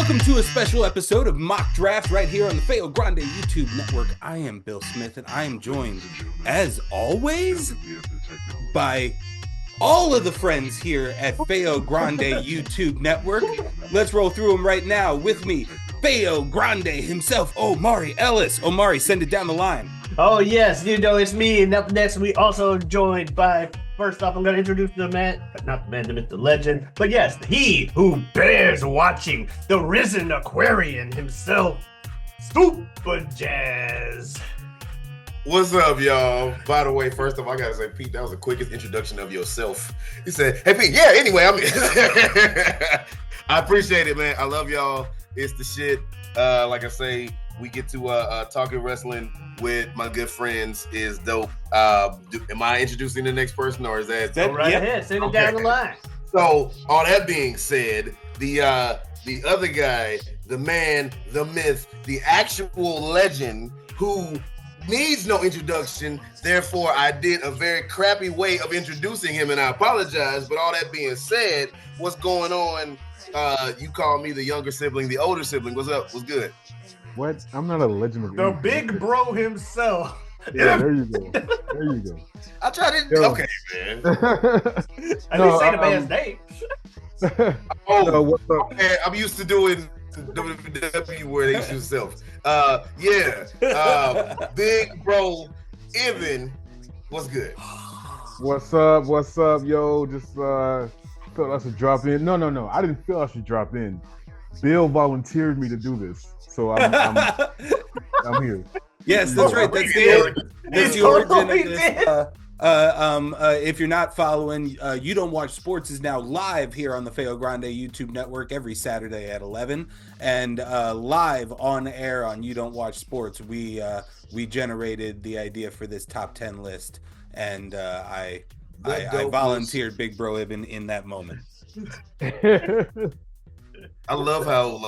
Welcome to a special episode of Mock Draft right here on the FeoGrande's YouTube network. I am Bill Smith, and I am joined, as always, by all of the friends here at FeoGrande's YouTube network. Let's roll through them right now. With me, FeoGrande himself, Omari Ellis. Omari, send it down the line. Oh, yes, it's me. And up next, we also joined by, first off, I'm going to introduce the man, not the man, the myth, the legend, but yes, he who bears watching, the risen Aquarian himself, Super Jazz. What's up, y'all? By the way, first off, I gotta say, Pete, that was the quickest introduction of yourself. He said, hey, Pete, yeah, anyway, I appreciate it, man. I love y'all. It's the shit. Like I say, we get to talking wrestling with my good friends is dope. Am I introducing the next person, or is that go right ahead? Send it down the line. So, all that being said, the other guy, the man, the myth, the actual legend who needs no introduction, therefore I did a very crappy way of introducing him, and I apologize. But all that being said, what's going on? You call me the younger sibling, the older sibling. What's up? What's good? What? I'm not a legend of the big bro himself. Yeah, there you go. There you go. I tried to. Okay, man. I didn't say the man's name. What's up? Man, I'm used to doing WWE where they use self. Big bro, Evan. What's good? What's up? What's up, yo? Just felt I should drop in. No. I didn't feel I should drop in. Bill volunteered me to do this, so I'm here. Yes, that's right. That's the origin of this. If you're not following, You Don't Watch Sports is now live here on the FeoGrande's YouTube network every Saturday at 11, and live on air on You Don't Watch Sports. We generated the idea for this top 10 list, and I volunteered Big Bro Ibn in that moment. I love how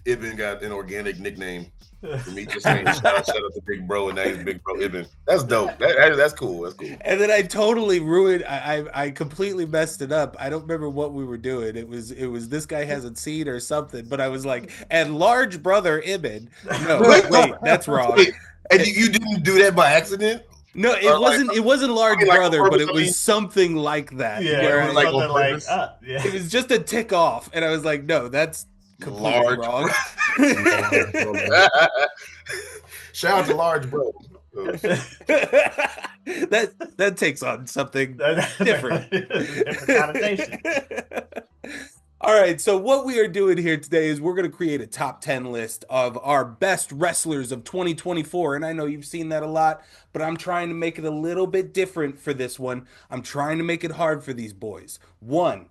Ibn got an organic nickname for me just saying shout out to Big Bro, and now he's Big Bro Ibn. That's dope. That's cool. That's cool. And then I totally ruined. I completely messed it up. I don't remember what we were doing. It was this guy hasn't seen or something. But I was like, and large brother Ibn. No, wait, that's wrong. Wait, and you didn't do that by accident? No, it wasn't. It wasn't large brother, but it was something like that. Yeah, it was it was just a tick off, and I was like, no, that's completely wrong. Shout out to large bro. that takes on something different. Different connotation. All right, so what we are doing here today is we're going to create a top 10 list of our best wrestlers of 2024. And I know you've seen that a lot, but I'm trying to make it a little bit different for this one. I'm trying to make it hard for these boys. One,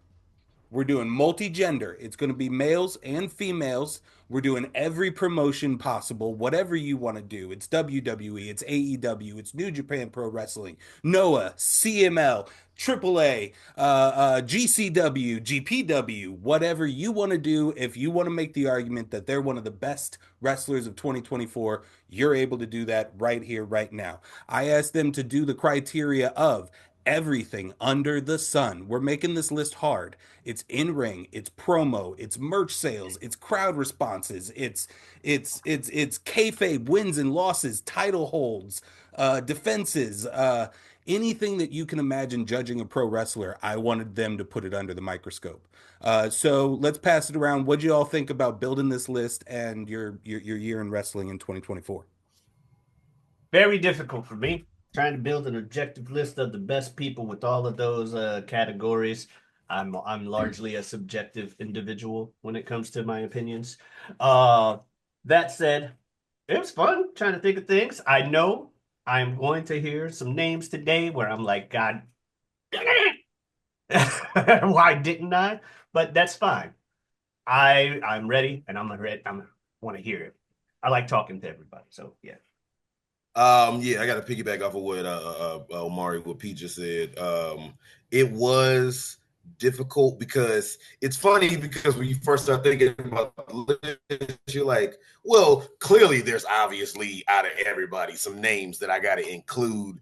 we're doing multi-gender. It's going to be males and females. We're doing every promotion possible, whatever you want to do. It's WWE, it's AEW, it's New Japan Pro Wrestling, NOAH, CML, AAA, GCW, GPW, whatever you want to do. If you want to make the argument that they're one of the best wrestlers of 2024, you're able to do that right here, right now. I asked them to do the criteria of everything under the sun. We're making this list hard. It's in-ring, it's promo, it's merch sales, it's crowd responses, it's kayfabe wins and losses, title holds, defenses, anything that you can imagine judging a pro wrestler. I wanted them to put it under the microscope. So let's pass it around. What do you all think about building this list and your year in wrestling in 2024? Very difficult for me. Trying to build an objective list of the best people with all of those categories. I'm largely a subjective individual when it comes to my opinions. That said, it was fun trying to think of things. I know I'm going to hear some names today where I'm like, God, why didn't I? But that's fine. I'm ready, and I want to hear it. I like talking to everybody, so yeah. I got to piggyback off of what Omari, what Pete just said. It was difficult because it's funny because when you first start thinking about this, you're like, well, clearly there's obviously out of everybody some names that I got to include,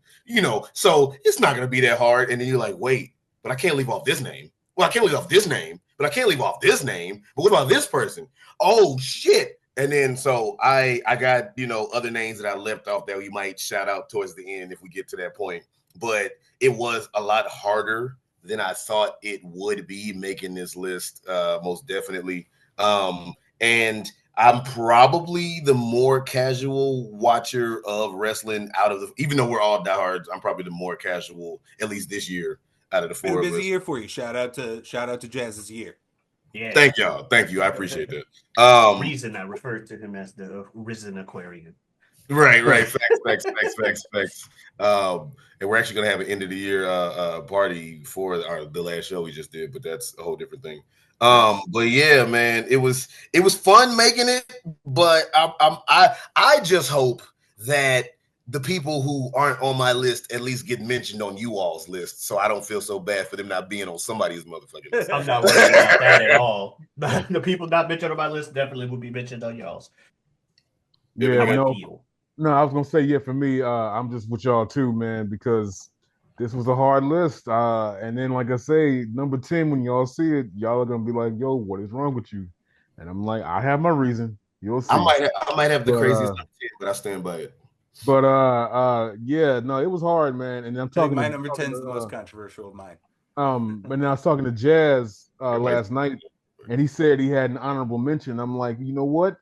so it's not going to be that hard. And then you're like, wait, but I can't leave off this name. Well, I can't leave off this name but I can't leave off this name. But what about this person? Oh shit. And then so I got, other names that I left off that we might shout out towards the end if we get to that point. But it was a lot harder than I thought it would be making this list, most definitely. And I'm probably the more casual watcher of wrestling out of even though we're all diehards, I'm probably the more casual, at least this year, out of the Been a four of busy us. year for you. Shout out to Jazz's year. Yeah. Thank y'all. Thank you. I appreciate that. Reason I referred to him as the Risen Aquarian. Right. Facts. And we're actually gonna have an end of the year party for the last show we just did, but that's a whole different thing. But yeah, man, it was fun making it, but I just hope that the people who aren't on my list at least get mentioned on you all's list, so I don't feel so bad for them not being on somebody's motherfucking list. I'm not worried about that at all. The people not mentioned on my list definitely will be mentioned on y'all's. Yeah, How I no, feel. no, I was gonna say, yeah, for me, I'm just with y'all too, man, because this was a hard list. And then, like I say, number 10, when y'all see it, y'all are gonna be like, "Yo, what is wrong with you?" And I'm like, "I have my reason. You'll see." I might have the But craziest number 10, but I stand by it. yeah, no, it was hard, man. And I'm I think talking my to number 10 is the most controversial of mine. but now I was talking to Jazz Everybody- last night, and he said he had an honorable mention. I'm like, you know what?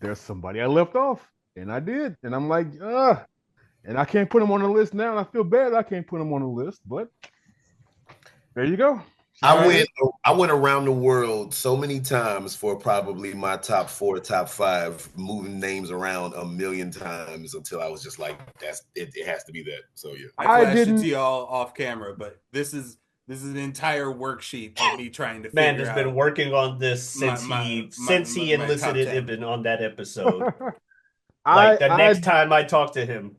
There's somebody I left off, and I did, and I'm like, and I can't put him on the list now. And I feel bad I can't put him on the list, but there you go. I went around the world so many times for probably my top 4, top 5, moving names around a million times until I was just like, that's it. It has to be that. So yeah, I I flashed it didn't. to y'all off camera, but this is an entire worksheet of me trying to Man figure has been out working on this since he my top enlisted 10. Ibn on that episode. I Like the I next time I talk to him,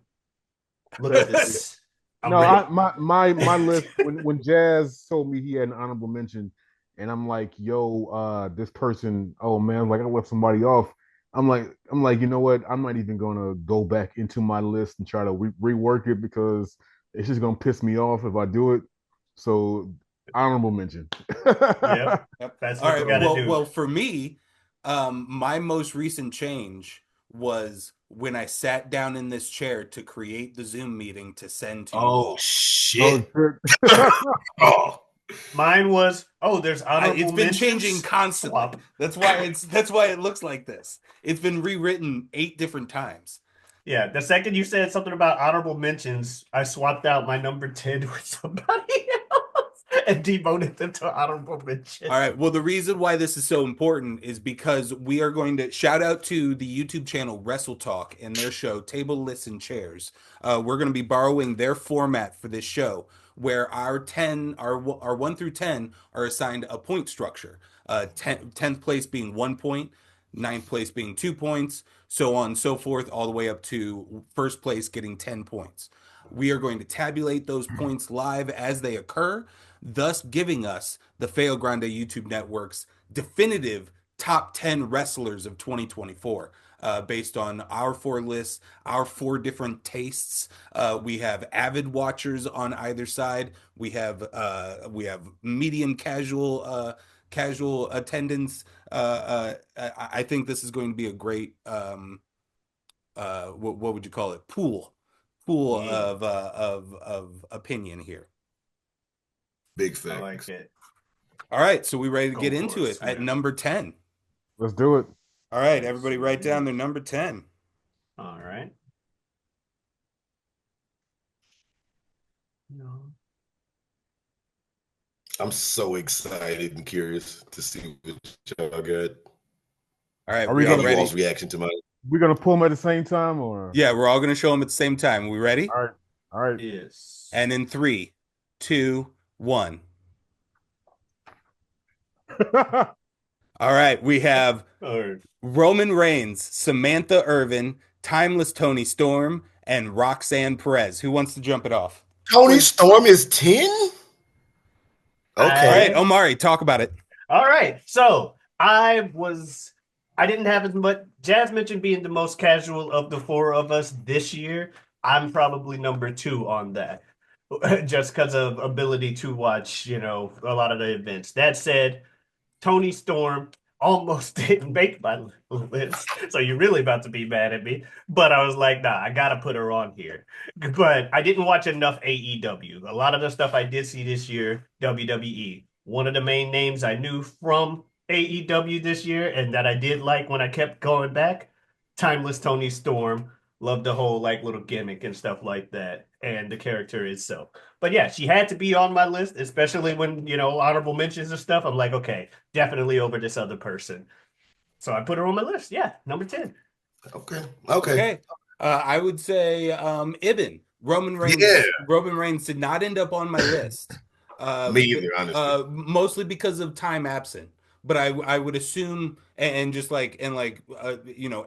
look at this. I'm no, ready. my list when Jazz told me he had an honorable mention, and I'm like, yo, this person, oh man, like I left somebody off. I'm like, you know what? I'm not even gonna go back into my list and try to rework it because it's just gonna piss me off if I do it. So honorable mention. Yep. Yep. That's All what you right. gotta Well, do. for me, my most recent change was when I sat down in this chair to create the Zoom meeting to send to you oh all. shit. shit. Oh, Mine was, there's honorable It's been mentions. changing constantly. Swap. That's why it looks like this. It's been rewritten 8 different times. Yeah, the second you said something about honorable mentions, I swapped out my number 10 with somebody else and demoted them to honorable mention. All right. Well, the reason why this is so important is because we are going to shout out to the YouTube channel Wrestle Talk and their show Table Listen Chairs. We're going to be borrowing their format for this show, where our 1 through 10 are assigned a point structure. 10th place being 1 point, 9th place being 2 points, so on and so forth, all the way up to first place getting 10 points. We are going to tabulate those points live as they occur, thus giving us the FeoGrande YouTube Network's definitive top 10 wrestlers of 2024. Based on our 4 lists, our 4 different tastes. We have avid watchers on either side. We have medium casual attendance. I think this is going to be a great what would you call it? Pool Yeah. of opinion here. big I fact. like it. All right, so we ready to Go get for into it, it at Smith. number 10. Let's do it. All right, everybody write down their number 10. All right. No. I'm so excited and curious to see what y'all got. All right, Are we we all gonna- ready? Y'all's reaction to my We're gonna pull them at the same time, or Yeah, we're all going to show them at the same time. We ready? all right, all right. Yes. And in 3, 2, 1. All right, we have Or Roman Reigns, Samantha Irvin, Timeless Tony Storm, and Roxanne Perez. Who wants to jump it off? Tony Storm is 10? All Okay. right, Omari, talk about it. All right. So I didn't have as much. Jazz mentioned being the most casual of the 4 of us this year. I'm probably number 2 on that, just because of ability to watch, a lot of the events. That said, Tony Storm almost didn't make my list. So you're really about to be mad at me. But I was like, nah, I gotta put her on here. But I didn't watch enough AEW. A lot of the stuff I did see this year, WWE. One of the main names I knew from AEW this year and that I did like when I kept going back, Timeless Tony Storm. Loved the whole like little gimmick and stuff like that, and the character itself. But yeah, she had to be on my list, especially when honorable mentions and stuff. I'm like, okay, definitely over this other person. So I put her on my list. Yeah, number 10. Okay. Okay. Okay. I would say Ibn. Roman Yeah. Reigns. Roman Reigns did not end up on my list. Me either, honestly. Mostly because of time absent. But I would assume and just like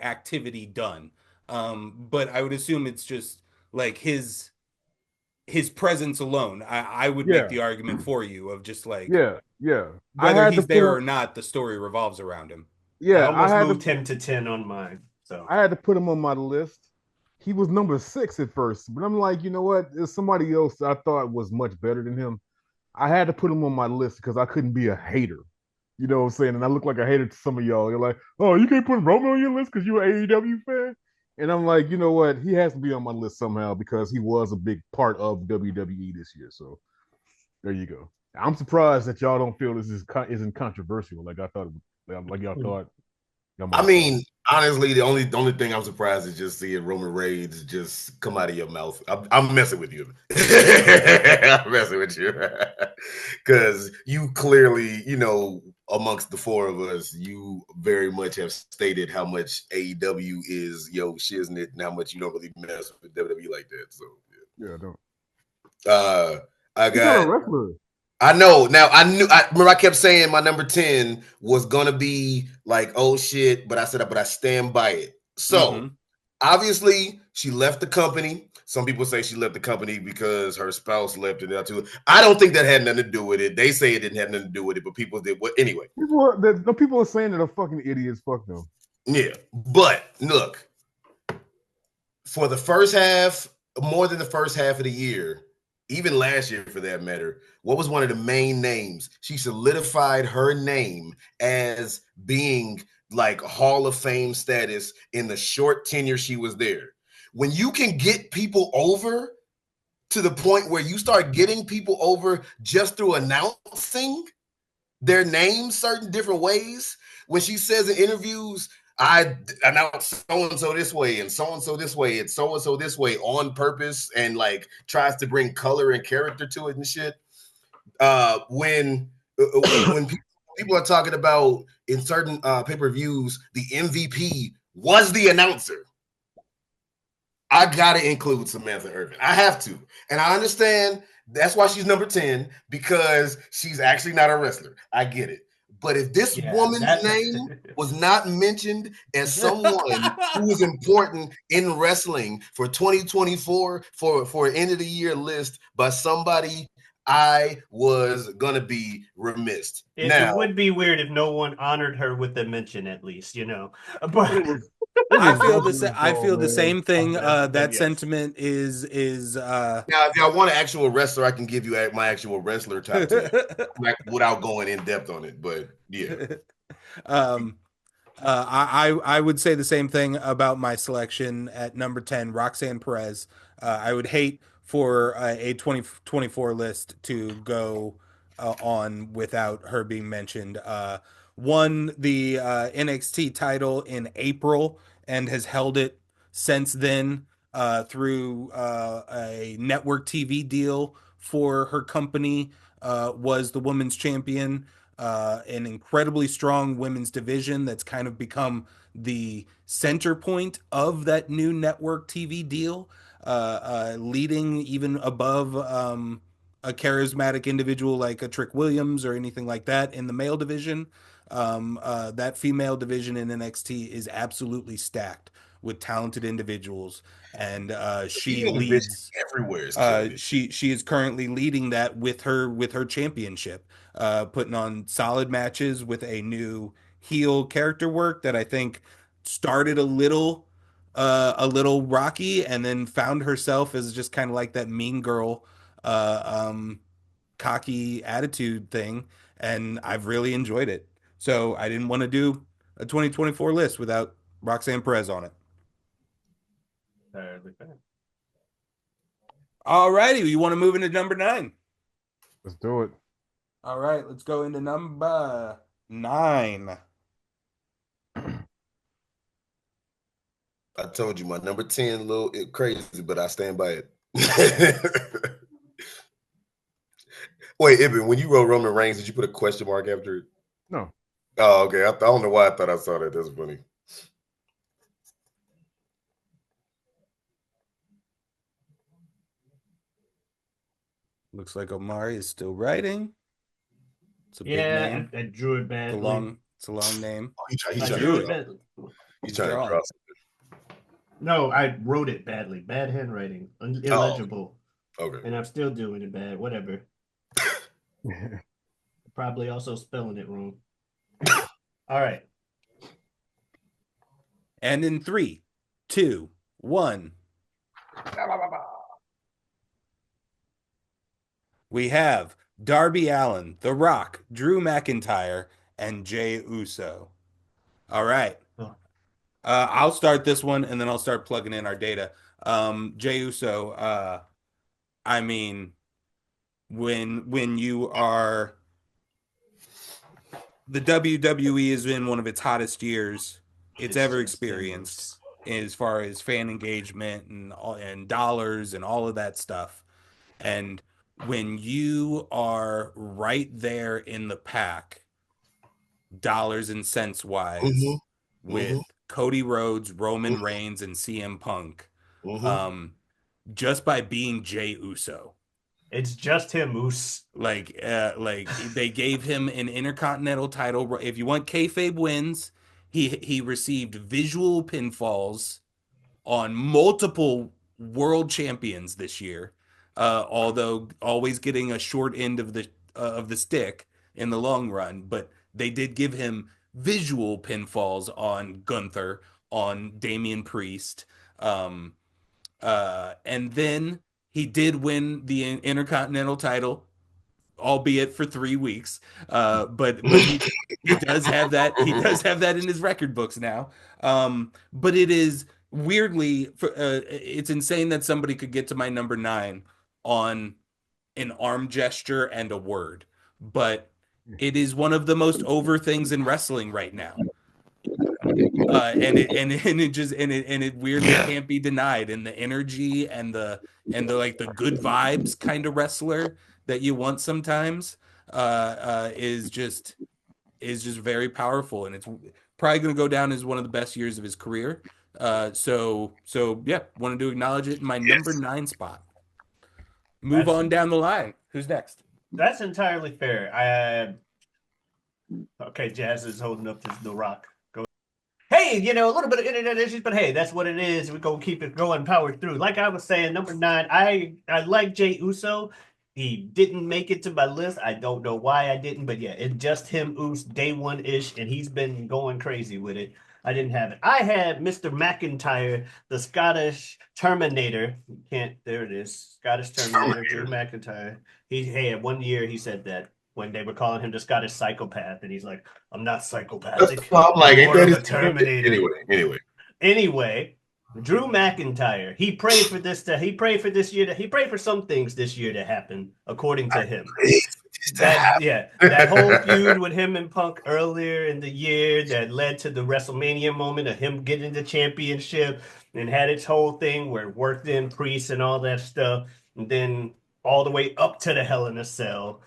activity done. But I would assume it's just like his presence alone. I would make Yeah, the argument for you of just like yeah, yeah. I whether had to he's put there him. or not, the story revolves around him. I Yeah, almost moved him to 10 on mine. So I had to put him on my list. He was number 6 at first, but I'm like, you know what? There's somebody else that I thought was much better than him. I had to put him on my list because I couldn't be a hater. You know what I'm saying? And I look like a hater to some of y'all. You're like, oh, you can't put Roman on your list because you're an AEW fan? And I'm like, you know what? He has to be on my list somehow because he was a big part of WWE this year. So there you go. I'm surprised that y'all don't feel this isn't controversial like I thought. Like y'all thought. Y'all might I have thought. mean, honestly, the only thing I'm surprised is just seeing Roman Reigns just come out of your mouth. I'm messing with you. I'm messing with you because you clearly, amongst the four of us, you very much have stated how much AEW is shiznit and how much you don't really mess with WWE like that. So Yeah, I don't. I He's not a got. wrestler. I know. Now I remember I kept saying my number 10 was gonna be like, oh shit, but I said, but I stand by it. So Mm-hmm. obviously she left the company. Some people say she left the company because her spouse left it out too. I don't think that had nothing to do with it. They say it didn't have nothing to do with it, but people did. What anyway? People are saying that are fucking idiots. Fuck them. Yeah. But look, for the first half, more than the first half of the year, even last year for that matter, what was one of the main names? She solidified her name as being like Hall of Fame status in the short tenure she was there. When you can get people over to the point where you start getting people over just through announcing their names certain different ways, when she says in interviews, I announce so and so this way and so and so this way and so this way on purpose and like tries to bring color and character to it and shit. When people are talking about in certain pay-per-views, the MVP was the announcer. I gotta include Samantha Irvin. I have to, and I understand that's why she's number 10 because she's actually not a wrestler. I get it. But if this yeah, woman's that name was not mentioned as someone who was important in wrestling for 2024 for an end of the year list by somebody, I was gonna be remiss. it Now, would be weird if no one honored her with a mention at least. But I It feel was the same. I oh, feel the man. same thing. then That yes. sentiment is now, if y'all want an actual wrestler, I can give you my actual wrestler top 10 like, without going in depth on it. But yeah. um I would say the same thing about my selection at number 10, Roxanne Perez. I would hate for a 2024 list to go on without her being mentioned. Won the NXT title in April and has held it since then through a network TV deal for her company. Was the women's champion, an incredibly strong women's division that's kind of become the center point of that new network TV deal, leading even above a charismatic individual like a Trick Williams or anything like that in the male division. That female division in NXT is absolutely stacked with talented individuals, and The she female division leads everywhere is killing it. she is currently leading that with her championship, putting on solid matches with a new heel character work that I think started a little rocky and then found herself as just kind of like that mean girl, uh, um, cocky attitude thing, and I've really enjoyed it. So I didn't want to do a 2024 list without Roxanne Perez on it. All righty, you want to move into number 9? Let's do it. All right, let's go into number 9. I told you my number 10 a little crazy, but I stand by it. Wait, Ibn, when you wrote Roman Reigns, did you put a question mark after it? No. Oh, okay. I don't know why I thought I saw that. That's funny. Looks like Omari is still writing. It's a big Yeah, name. I drew it badly. It's a long name. Oh, he's I trying drew to it badly. He's trying to Drawing. draw. No, I wrote it badly. Bad handwriting. Illegible. Okay. And I'm still doing it bad. Whatever. Probably also spelling it wrong. All right. And in 3, 2, 1. We have Darby Allin, The Rock, Drew McIntyre, and Jey Uso. All right. I'll start this one and then I'll start plugging in our data. Jey Uso, I mean, when you are the WWE is in one of its hottest years it's ever experienced as far as fan engagement and dollars and all of that stuff. And when you are right there in the pack, dollars and cents wise, with Cody Rhodes, Roman Reigns, and CM Punk, just by being Jey Uso. It's just him, Moose. Like they gave him an Intercontinental title. If you want kayfabe wins, he received visual pinfalls on multiple world champions this year. Although always getting a short end of the stick in the long run, but they did give him visual pinfalls on Gunther, on Damian Priest, and then he did win the Intercontinental title, albeit for 3 weeks. But he does have that. He does have that in his record books now. But it is weirdly, it's insane that somebody could get to my number 9 on an arm gesture and a word. But it is one of the most over things in wrestling right now. And it weirdly can't be denied. And the energy and the like the good vibes kind of wrestler that you want sometimes is just very powerful, and it's probably going to go down as one of the best years of his career. So yeah, wanted to acknowledge it in my number 9 spot. Move on down the line. Who's next? That's entirely fair. Okay, Jazz is holding up The Rock. Hey, a little bit of internet issues, but hey, that's what it is. We're going to keep it going, power through. Like I was saying, number 9, I like Jey Uso. He didn't make it to my list. I don't know why I didn't, but yeah, it's just him, Uso, day one-ish, and he's been going crazy with it. I didn't have it. I had Mr. McIntyre, the Scottish Terminator. There it is. Scottish Terminator, Drew McIntyre. He had 1 year, he said that, when they were calling him the Scottish psychopath, and he's like, "I'm not psychopathic. I'm like, more of a Terminator." Anyway, Drew McIntyre. He prayed for this year. He prayed for some things this year to happen, according to him. That whole feud with him and Punk earlier in the year that led to the WrestleMania moment of him getting the championship and had its whole thing where it worked in Priest and all that stuff, and then all the way up to the Hell in a Cell.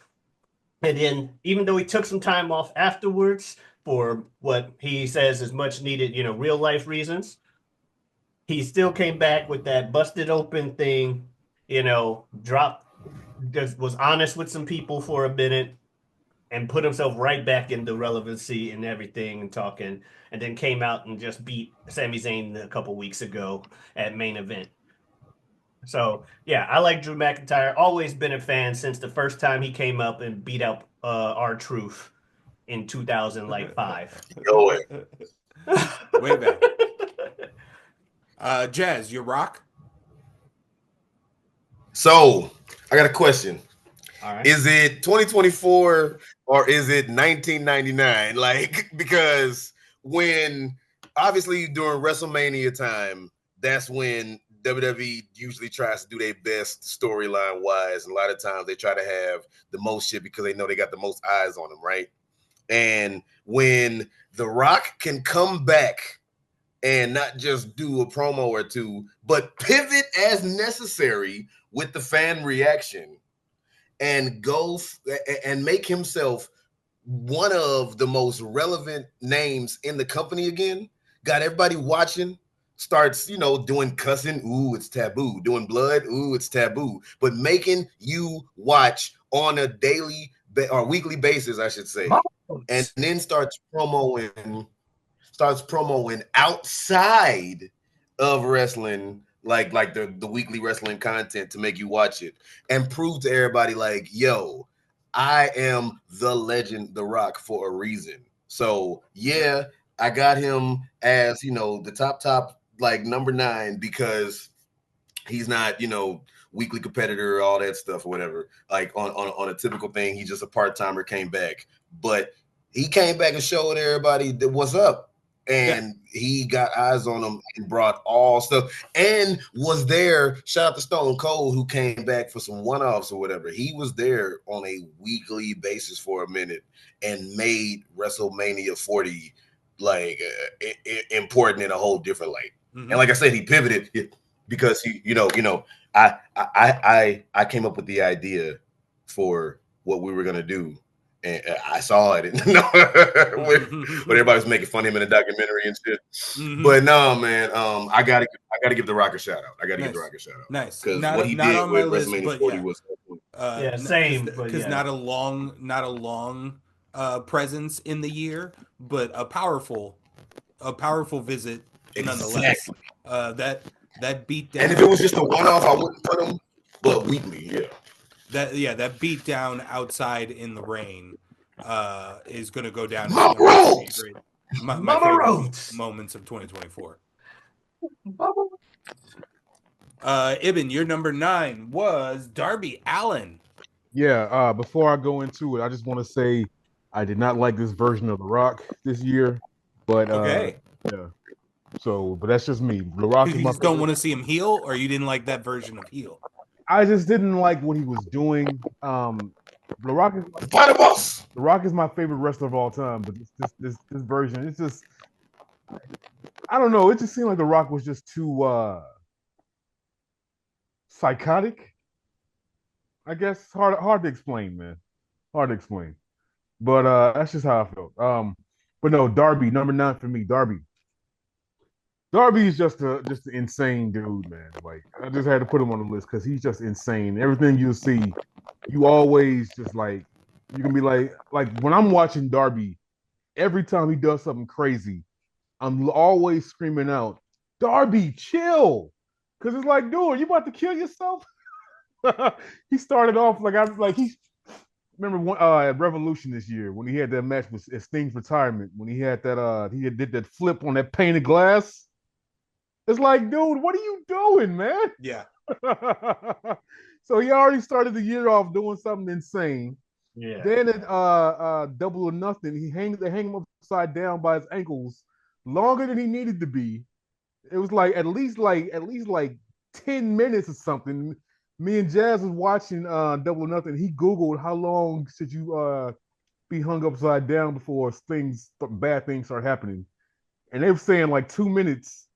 And then, even though he took some time off afterwards for what he says is much needed, real life reasons, he still came back with that busted open thing, was honest with some people for a minute and put himself right back into relevancy and everything and talking, and then came out and just beat Sami Zayn a couple weeks ago at Main Event. So, yeah, I like Drew McIntyre. Always been a fan since the first time he came up and beat out R-Truth in 2005. Go away. Way back. Jazz, your Rock? So, I got a question. All right. Is it 2024 or is it 1999? Like, because when obviously during WrestleMania time, that's when WWE usually tries to do their best storyline wise. And a lot of times they try to have the most shit because they know they got the most eyes on them, right? And when The Rock can come back and not just do a promo or two, but pivot as necessary with the fan reaction and and make himself one of the most relevant names in the company again, got everybody watching, starts, doing cussing, ooh, it's taboo, doing blood, ooh, it's taboo, but making you watch on a daily or weekly basis, I should say, and then starts promoing outside of wrestling, like the weekly wrestling content to make you watch it and prove to everybody like, yo, I am the legend, The Rock, for a reason. So yeah, I got him as the top like number 9 because he's not weekly competitor, all that stuff or whatever. Like on a typical thing, he's just a part timer, came back, but he came back and showed everybody that what's up. And he got eyes on him and brought all stuff and was there. Shout out to Stone Cold, who came back for some one-offs or whatever. He was there on a weekly basis for a minute and made WrestleMania 40 like important in a whole different light. Mm-hmm. And like I said, he pivoted because I came up with the idea for what we were gonna do, and I saw it. But everybody's making fun of him in a documentary and shit. Mm-hmm. But no, man, I gotta give The Rock a shout out. I gotta give The Rock a shout out. Nice. Because Not what he not did on my with list, WrestleMania but 40 yeah. was Same, but Because not a long presence in the year, but a powerful visit nonetheless. Exactly. That beat down. And if it was just a one-off, I wouldn't put him. But weekly, yeah. That beat down outside in the rain is going to go down as Mama one of Rose! my favorite moments of 2024. Ibn, your number 9 was Darby Allin. Yeah, before I go into it, I just want to say I did not like this version of The Rock this year, but Okay. yeah. So, but that's just me. The Rock is You my just don't favorite. want to see him heel, or you didn't like that version of heel? I just didn't like what he was doing. The Rock is The Rock is my favorite wrestler of all time, but this version, it's just, I don't know. It just seemed like The Rock was just too psychotic. I guess hard to explain, man. Hard to explain. But that's just how I felt. But no, Darby, number 9 for me. Darby is just an insane dude, man. Like, I just had to put him on the list because he's just insane. Everything you see, you always just like, you can be like when I'm watching Darby, every time he does something crazy, I'm always screaming out, "Darby, chill," because it's like, dude, you about to kill yourself? He started off like, I was like, he remember one at Revolution this year when he had that match with Sting's retirement, when he had that did that flip on that painted glass. It's like, dude, what are you doing, man? Yeah. So he already started the year off doing something insane. Yeah. Then at Double or Nothing, they hang him upside down by his ankles longer than he needed to be. It was like at least like 10 minutes or something. Me and Jazz was watching Double or Nothing. He Googled how long should you be hung upside down before bad things start happening. And they were saying like 2 minutes.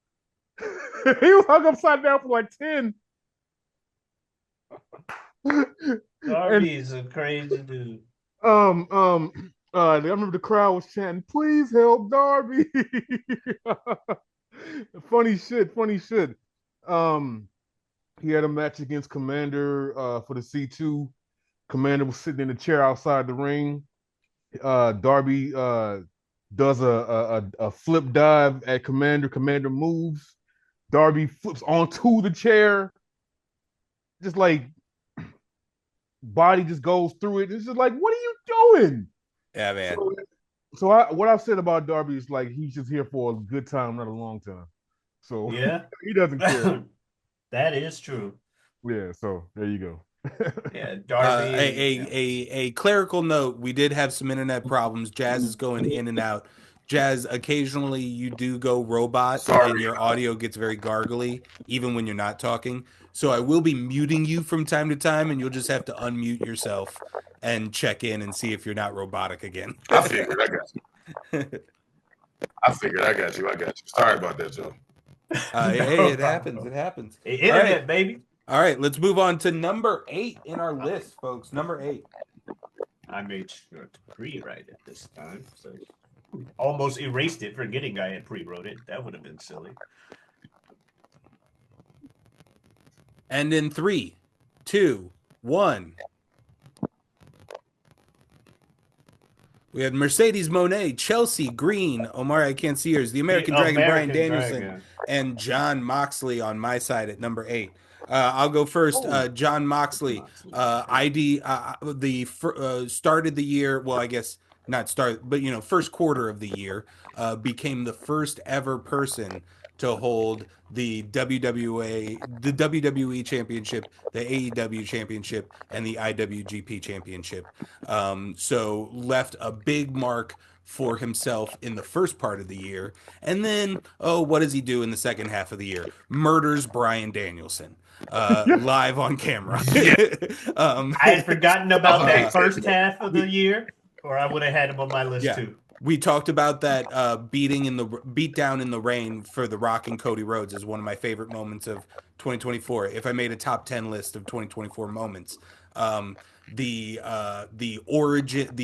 He was hung upside down for like 10. Darby's a crazy dude. I remember the crowd was chanting, "Please help Darby." Funny shit. He had a match against Commander for the C2. Commander was sitting in a chair outside the ring. Darby does a flip dive at Commander. Commander moves. Darby flips onto the chair. Just like body just goes through it. It's just like, what are you doing? Yeah, man. So what I've said about Darby is like he's just here for a good time, not a long time. So yeah, he doesn't care. That is true. Yeah, so there you go. Yeah, Uh, a, Darby. a Yeah. a clerical note. We did have some internet problems. Jazz is going in and out. Jazz, occasionally you do go robot and Sorry. your audio gets very gargly, even when you're not talking. So I will be muting you from time to time, and you'll just have to unmute yourself and check in and see if you're not robotic again. I figured. I got you. I figured. I got you. I got you. Sorry about that, Joe. Hey, No it happens. problem. It happens. All right. Internet, baby. All right. Let's move on to number 8 in our list, folks. Number 8. I made sure to pre-write it this time, so almost erased it, forgetting I had pre-wrote it. That would have been silly. And in 3, 2, 1. We had Mercedes Monet, Chelsea Green, Omari, I can't see yours, the The American Dragon, Brian American Danielson, Dragon. and John Moxley on my side at number 8. I'll go first. Oh. John Moxley, ID, started the year. Well, I guess not start, but first quarter of the year, became the first ever person to hold the WWE Championship, the AEW Championship, and the IWGP Championship. So left a big mark for himself in the first part of the year. And then, what does he do in the second half of the year? Murders Brian Danielson live on camera. Yeah. I had forgotten about that Uh, first half of the year, or I would have had him on my list Yeah. too. We talked about that beat down in the rain for The Rock and Cody Rhodes is one of my favorite moments of 2024. If I made a top 10 list of 2024 moments, the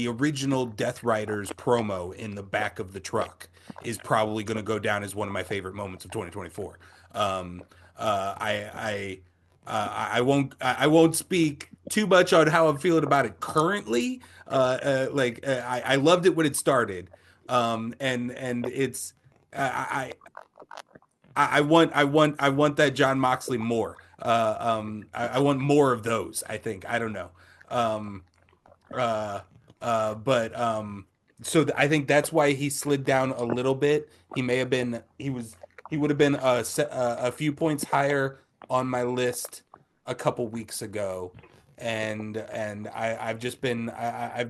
original Death Riders promo in the back of the truck is probably going to go down as one of my favorite moments of 2024. I won't speak too much on how I'm feeling about it currently. I loved it when it started, and it's I want that John Moxley more. I want more of those. I think I don't know. Um, but so I think that's why he slid down a little bit. He would have been a few points higher on my list a couple weeks ago, and I've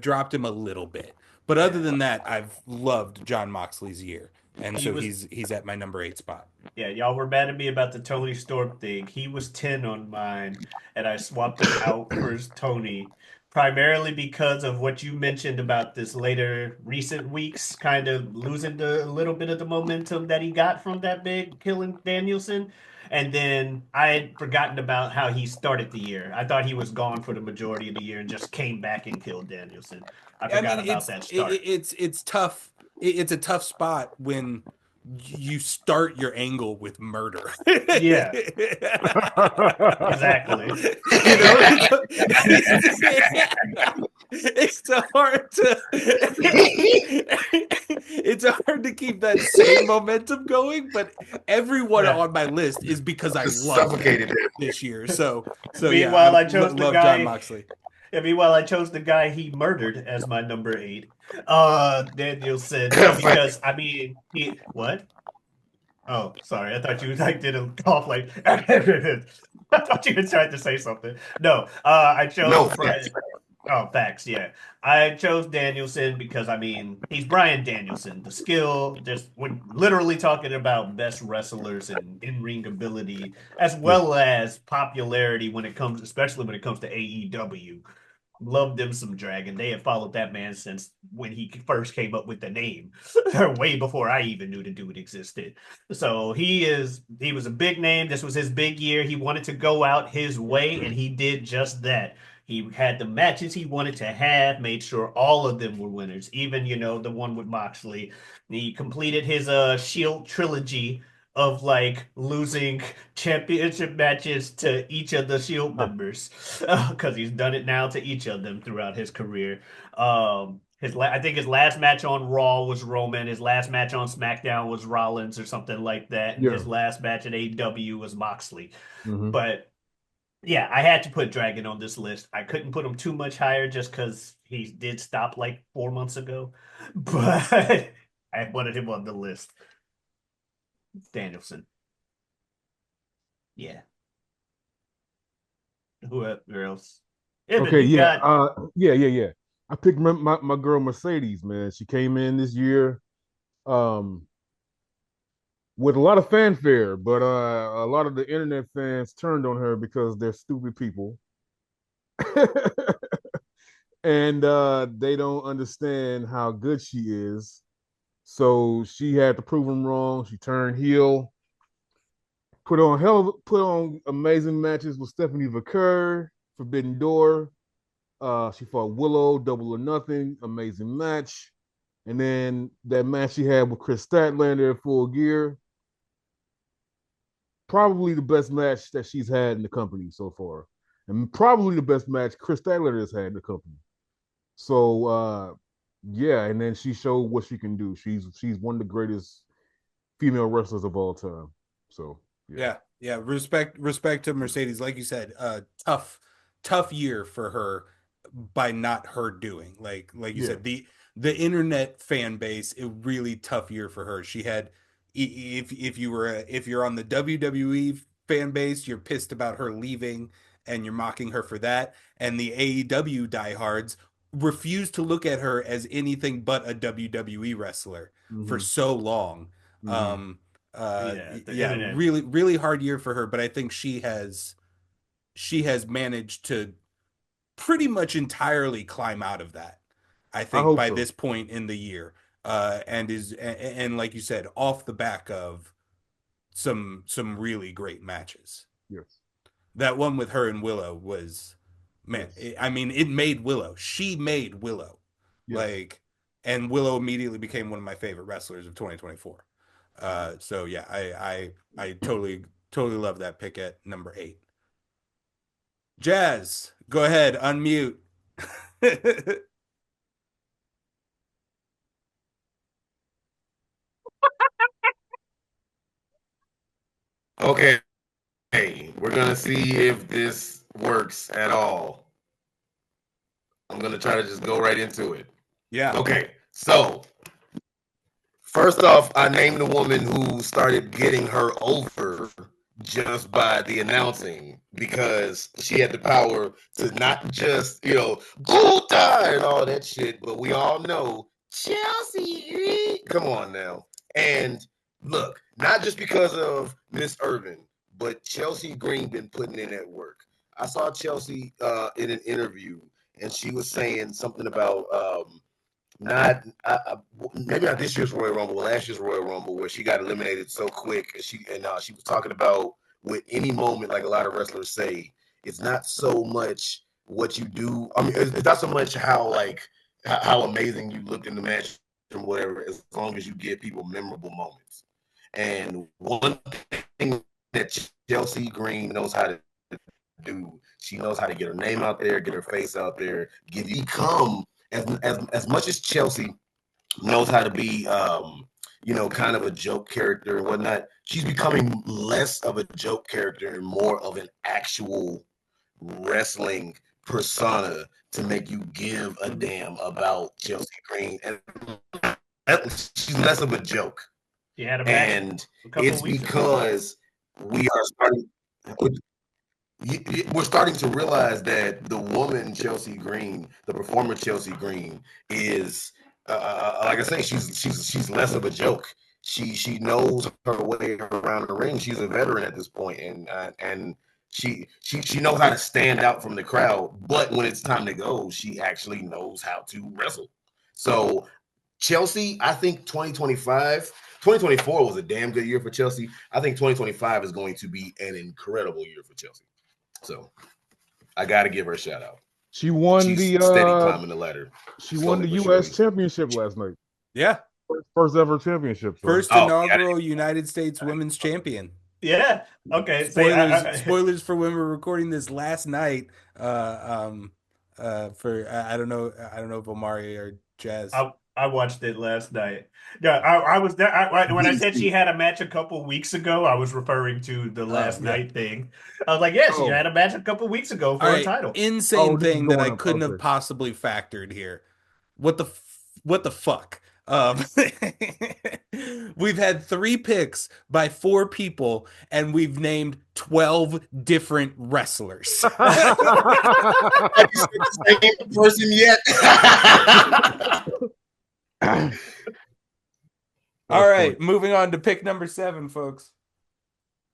dropped him a little bit. But other than that, I've loved John Moxley's year, and He so was he's at my number 8 spot. Yeah, y'all were mad at me about the Tony Storm thing. He was 10 on mine, and I swapped him out for Tony, primarily because of what you mentioned about this later recent weeks, kind of losing a little bit of the momentum that he got from that big killing Danielson. And then I had forgotten about how he started the year. I thought he was gone for the majority of the year and just came back and killed Danielson. I I forgot mean, about that start. it's tough. It's a tough spot when you start your angle with murder. Yeah, exactly. It's hard to it's hard to keep that same momentum going, but everyone Yeah. on my list is because I Just loved suffocated him it. this year. So yeah, Meanwhile, I chose the love John guy. Moxley. Meanwhile, I chose the guy he murdered as my number 8. Danielson, Funny. because I mean, he what? Oh, sorry. I thought you like did a cough like. I thought you had tried to say something. No, I chose No, Brian. Oh, facts. Yeah, I chose Danielson because I mean he's Brian Danielson. The skill, just when literally talking about best wrestlers and in-ring ability, as well as popularity when it comes, especially when it comes to AEW. Love them some Dragon. They have followed that man since when he first came up with the name, way before I even knew the dude existed. So he was a big name. This was his big year. He wanted to go out his way, and he did just that. He had the matches he wanted to have, made sure all of them were winners, even the one with Moxley. He completed his Shield trilogy of like losing championship matches to each of the Shield members because he's done it now to each of them throughout his career. I think his last match on Raw was Roman. His last match on SmackDown was Rollins or something like that. And Yeah. his last match at AEW was Moxley. Mhm. But yeah, I had to put Dragon on this list. I couldn't put him too much higher just because he did stop like 4 months ago. But I wanted him on the list. Danielson. Yeah. whoever else. Yeah, but Okay, you yeah, got yeah. I picked my girl Mercedes, man. She came in this year, um, with a lot of fanfare, but a lot of the internet fans turned on her because they're stupid people, and they don't understand how good she is. So she had to prove them wrong. She turned heel, put on amazing matches with Stephanie Vaquer, Forbidden Door. She fought Willow, Double or Nothing, amazing match. And then that match she had with Chris Statlander at Full Gear, probably the best match that she's had in the company so far, and probably the best match Chris Statlander has had in the company. So yeah, and then she showed what she can do. She's one of the greatest female wrestlers of all time. So yeah, Yeah. Respect to Mercedes. Like you said, tough year for her by not her doing. Like you yeah, said, the internet fan base, a really tough year for her. She had if you're on the WWE fan base, you're pissed about her leaving and you're mocking her for that. And the AEW diehards refuse to look at her as anything but a WWE wrestler for mm-hmm, so long. mm-hmm. Um, yeah, the yeah, internet. really hard year for her, but I think she has managed to pretty much entirely climb out of that. I I think hope by so. this point in the year, and like you said, off the back of some really great matches. Yes, That one with her and Willow was, man, yes, I mean, it made Willow. She made Willow. yes. Like, and Willow immediately became one of my favorite wrestlers of 2024. So yeah, I totally love that pick at number 8. Jazz, go ahead, unmute. Okay, we're gonna see if this works at all. I'm gonna try to just go right into it. Yeah. Okay, so first off, I named the woman who started getting her over just by the announcing because she had the power to not just, Guta and all that shit, but we all know Chelsea. Come on now. And look, not just because of Miss Irvin, but Chelsea Green been putting in that work. I saw Chelsea in an interview, and she was saying something about not maybe not this year's Royal Rumble, last year's Royal Rumble, where she got eliminated so quick. And she was talking about with any moment, like a lot of wrestlers say, it's not so much what you do. I mean, it's not so much how amazing you looked in the match or whatever, as long as you give people memorable moments. And one thing that Chelsea Green knows how to do, she knows how to get her name out there, get her face out there, become as much as Chelsea knows how to be, kind of a joke character and whatnot. She's becoming less of a joke character and more of an actual wrestling persona to make you give a damn about Chelsea Green. And she's less of a joke. She had a match And a couple of it's weeks ago. because we are starting. We're starting to realize that the woman Chelsea Green, the performer Chelsea Green, is like I say, she's less of a joke. She knows her way around the ring. She's a veteran at this point, and she knows how to stand out from the crowd. But when it's time to go, she actually knows how to wrestle. So Chelsea, I think 2024 was a damn good year for Chelsea. I think 2025 is going to be an incredible year for Chelsea. So I got to give her a shout out. She won She's the steady climbing the ladder, she won slowly the but U.S. surely. championship last night. Yeah. First ever championship. So First Oh, yeah. inaugural United States Women's Champion. Yeah. Okay. Say Spoilers for when we're recording this last night. For I don't know if Omari or Jazz. I watched it last night. Yeah, I was there. When I said she had a match a couple weeks ago, I was referring to the Oh last yeah. night thing. I was like, yeah, she oh had a match a couple weeks ago All for a right. title. Insane this is thing that I going up. couldn't have Okay. possibly factored here. What the fuck? Um, we've had 3 picks by 4 people, and we've named 12 different wrestlers. Have you seen the same person yet? All right, moving on to pick number 7, folks.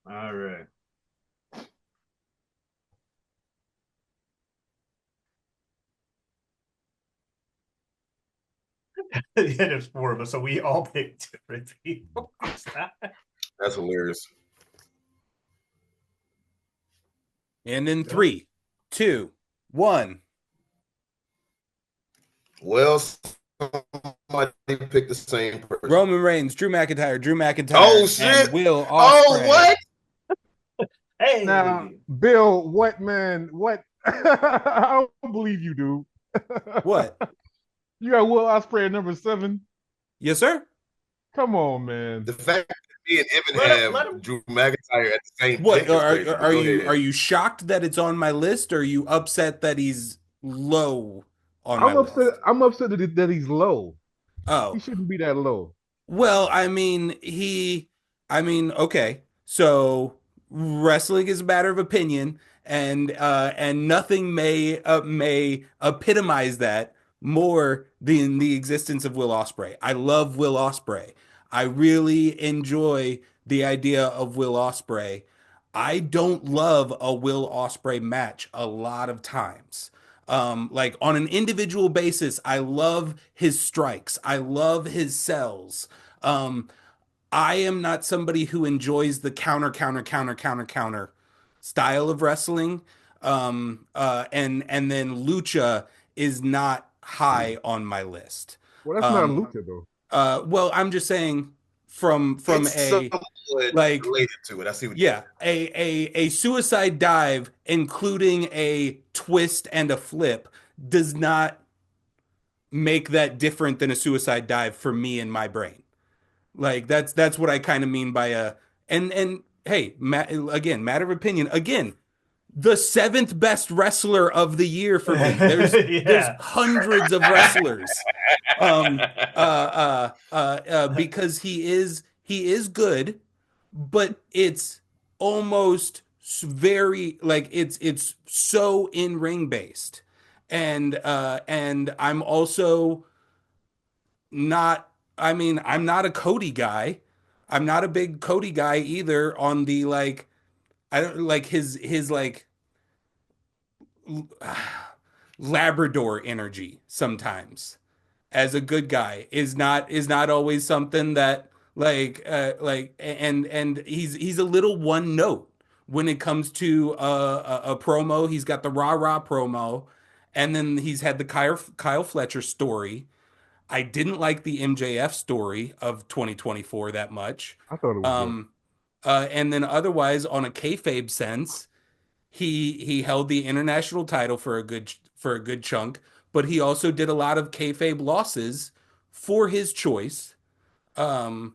All right. Yeah, there's 4 of us, so we all picked different people. That's hilarious. And in 3, 2, 1. Well, somebody picked the same person. Roman Reigns, Drew McIntyre, Oh shit! and Will Ospreay. Oh what? Hey, Now, Bill, what man? What? I don't believe you, dude. What? You got Will Ospreay at number 7. Yes, sir. Come on, man. The fact that me and Evan Let him- have Drew McIntyre at the same What pick is crazy. are you shocked that it's on my list, or are you upset that he's low on my I'm upset. list? I'm upset that he's low. He Oh, shouldn't be that low. well, okay. So wrestling is a matter of opinion, and nothing may epitomize that more than the existence of Will Ospreay. I love Will Ospreay. I really enjoy the idea of Will Ospreay. I don't love a Will Ospreay match a lot of times. Like on an individual basis, I love his strikes. I love his sells. Um, I am not somebody who enjoys the counter style of wrestling. And then lucha is not high on my list. Well, that's not Lucha though. Well, I'm just saying from It's a somewhat like related to it. I see what yeah, a suicide dive, including a twist and a flip, does not make that different than a suicide dive for me in my brain. Like that's what I kind of mean by a and hey, again, matter of opinion. Again, the 7th best wrestler of the year for me. There's hundreds of wrestlers. Because he is good, but it's almost very like it's so in ring based, and I'm also not. I mean, I'm not a Cody guy. I'm not a big Cody guy either. On the like, I don't like his like Labrador energy sometimes as a good guy is not always something that and he's a little one note when it comes to a promo. He's got the rah rah promo, and then he's had the Kyle Fletcher story. I didn't like the MJF story of 2024 that much. I thought it was good. And then otherwise, on a kayfabe sense, he held the international title for a good chunk, but he also did a lot of kayfabe losses for his choice. Um,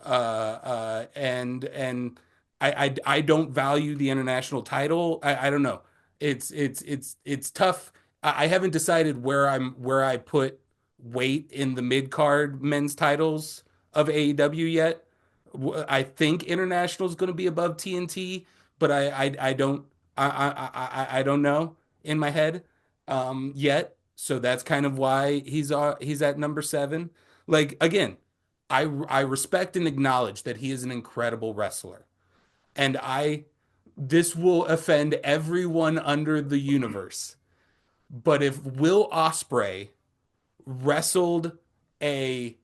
and I don't value the international title. I don't know. It's tough. I haven't decided where I put weight in the mid card men's titles of AEW yet. I think international is going to be above TNT, but I don't I don't know in my head yet. So that's kind of why he's at number 7. Like again, I respect and acknowledge that he is an incredible wrestler. And this will offend everyone under the universe. But if Will Ospreay wrestled a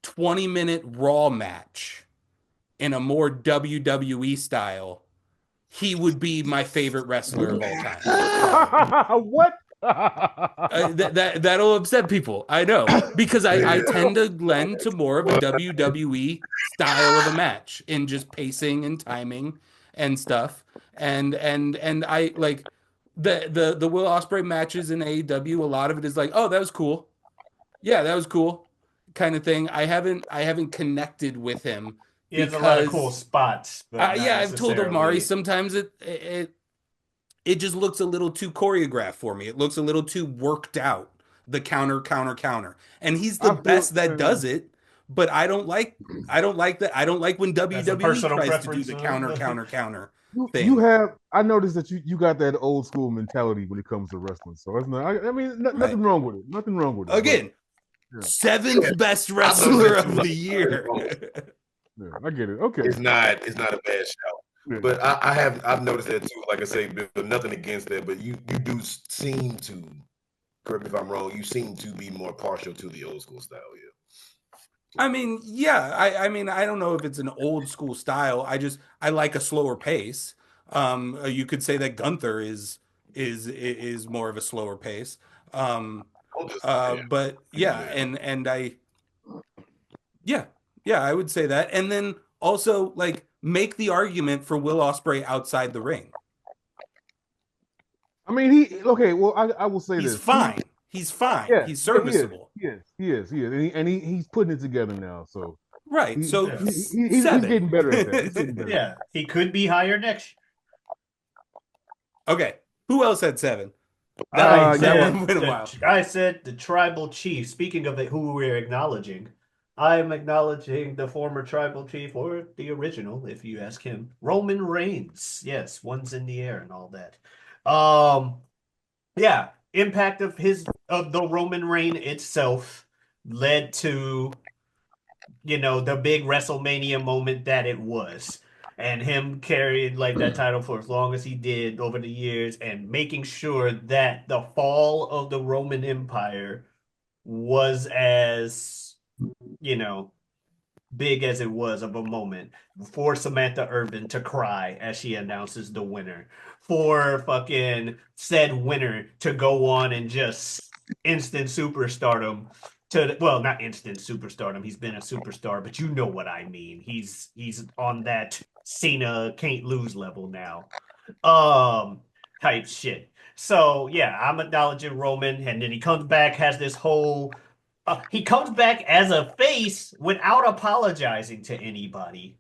20-minute Raw match in a more WWE style, he would be my favorite wrestler of all time. What? That'll upset people. I know, because I tend to lend to more of a WWE style of a match in just pacing and timing and stuff. And I like the Will Ospreay matches in AEW. A lot of it is like, oh, that was cool. Yeah, that was cool, kind of thing. I haven't connected with him. He has a lot of cool spots. Yeah, I've told Omari sometimes it just looks a little too choreographed for me. It looks a little too worked out the counter, and he's the I feel best that does it. But I don't like that. I don't like when That's a WWE personal tries to do preference. the Huh? counter you thing. have. I noticed that you got that old school mentality when it comes to wrestling. So it's not. I mean, Right. nothing wrong with it. Nothing wrong with it. But Again, yeah, seventh best I've noticed wrestler it too. of Like, the year. yeah, I get it. Okay. it's not a bad shout. Yeah. But I've noticed that too. Like I say, Bill, nothing against that, but you do seem to, correct me if I'm wrong, you seem to be more partial to the old school style. Yeah. I mean, yeah. I mean, I don't know if it's an old school style. I like a slower pace. You could say that Gunther is more of a slower pace. Um, I'll just yeah. but yeah, and I yeah yeah I would say that, and then also like make the argument for Will Ospreay outside the ring. I mean, he okay. Well, I will say He's this. fine. He's fine. Yeah, He's yeah, he is. serviceable. He's putting it together now. So Right. So Yeah. he's seven. getting better at that. He's getting better. Yeah, he could be higher next Okay. Who else had seven? year. That one went a while. I said the tribal chief. Speaking of who we're acknowledging, I'm acknowledging the former tribal chief or the original, if you ask him, Roman Reigns. Yes, one's in the air and all that. Yeah, impact of the Roman reign itself led to the big WrestleMania moment that it was. And him carrying like that title for as long as he did over the years and making sure that the fall of the Roman Empire was as, you know, big as it was of a moment for Samantha Urban to cry as she announces the winner, for fucking said winner to go on and just instant superstardom well, not instant superstardom. He's been a superstar, but you know what I mean. He's on that Cena can't lose level now. Type shit. So yeah, I'm acknowledging Roman, and then he comes back, has this whole he comes back as a face without apologizing to anybody,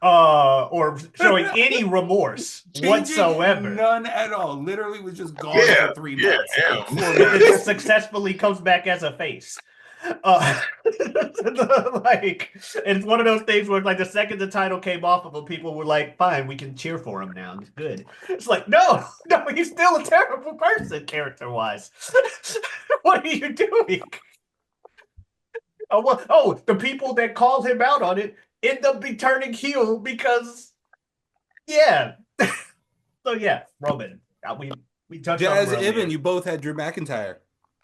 or showing any remorse Changing whatsoever. none at all. Literally was just gone Yeah, for 3 yeah, months. yeah. 4 And then months. successfully comes back as a face. Uh, like it's one of those things where like the second the title came off of him, people were like, "Fine, we can cheer for him now. It's good." It's like, no, he's still a terrible person character-wise. What are you doing? The people that called him out on it end up be turning heel because, yeah. So yeah, Roman. We touched Jazz, on Ibn, Roman. you both had Drew McIntyre.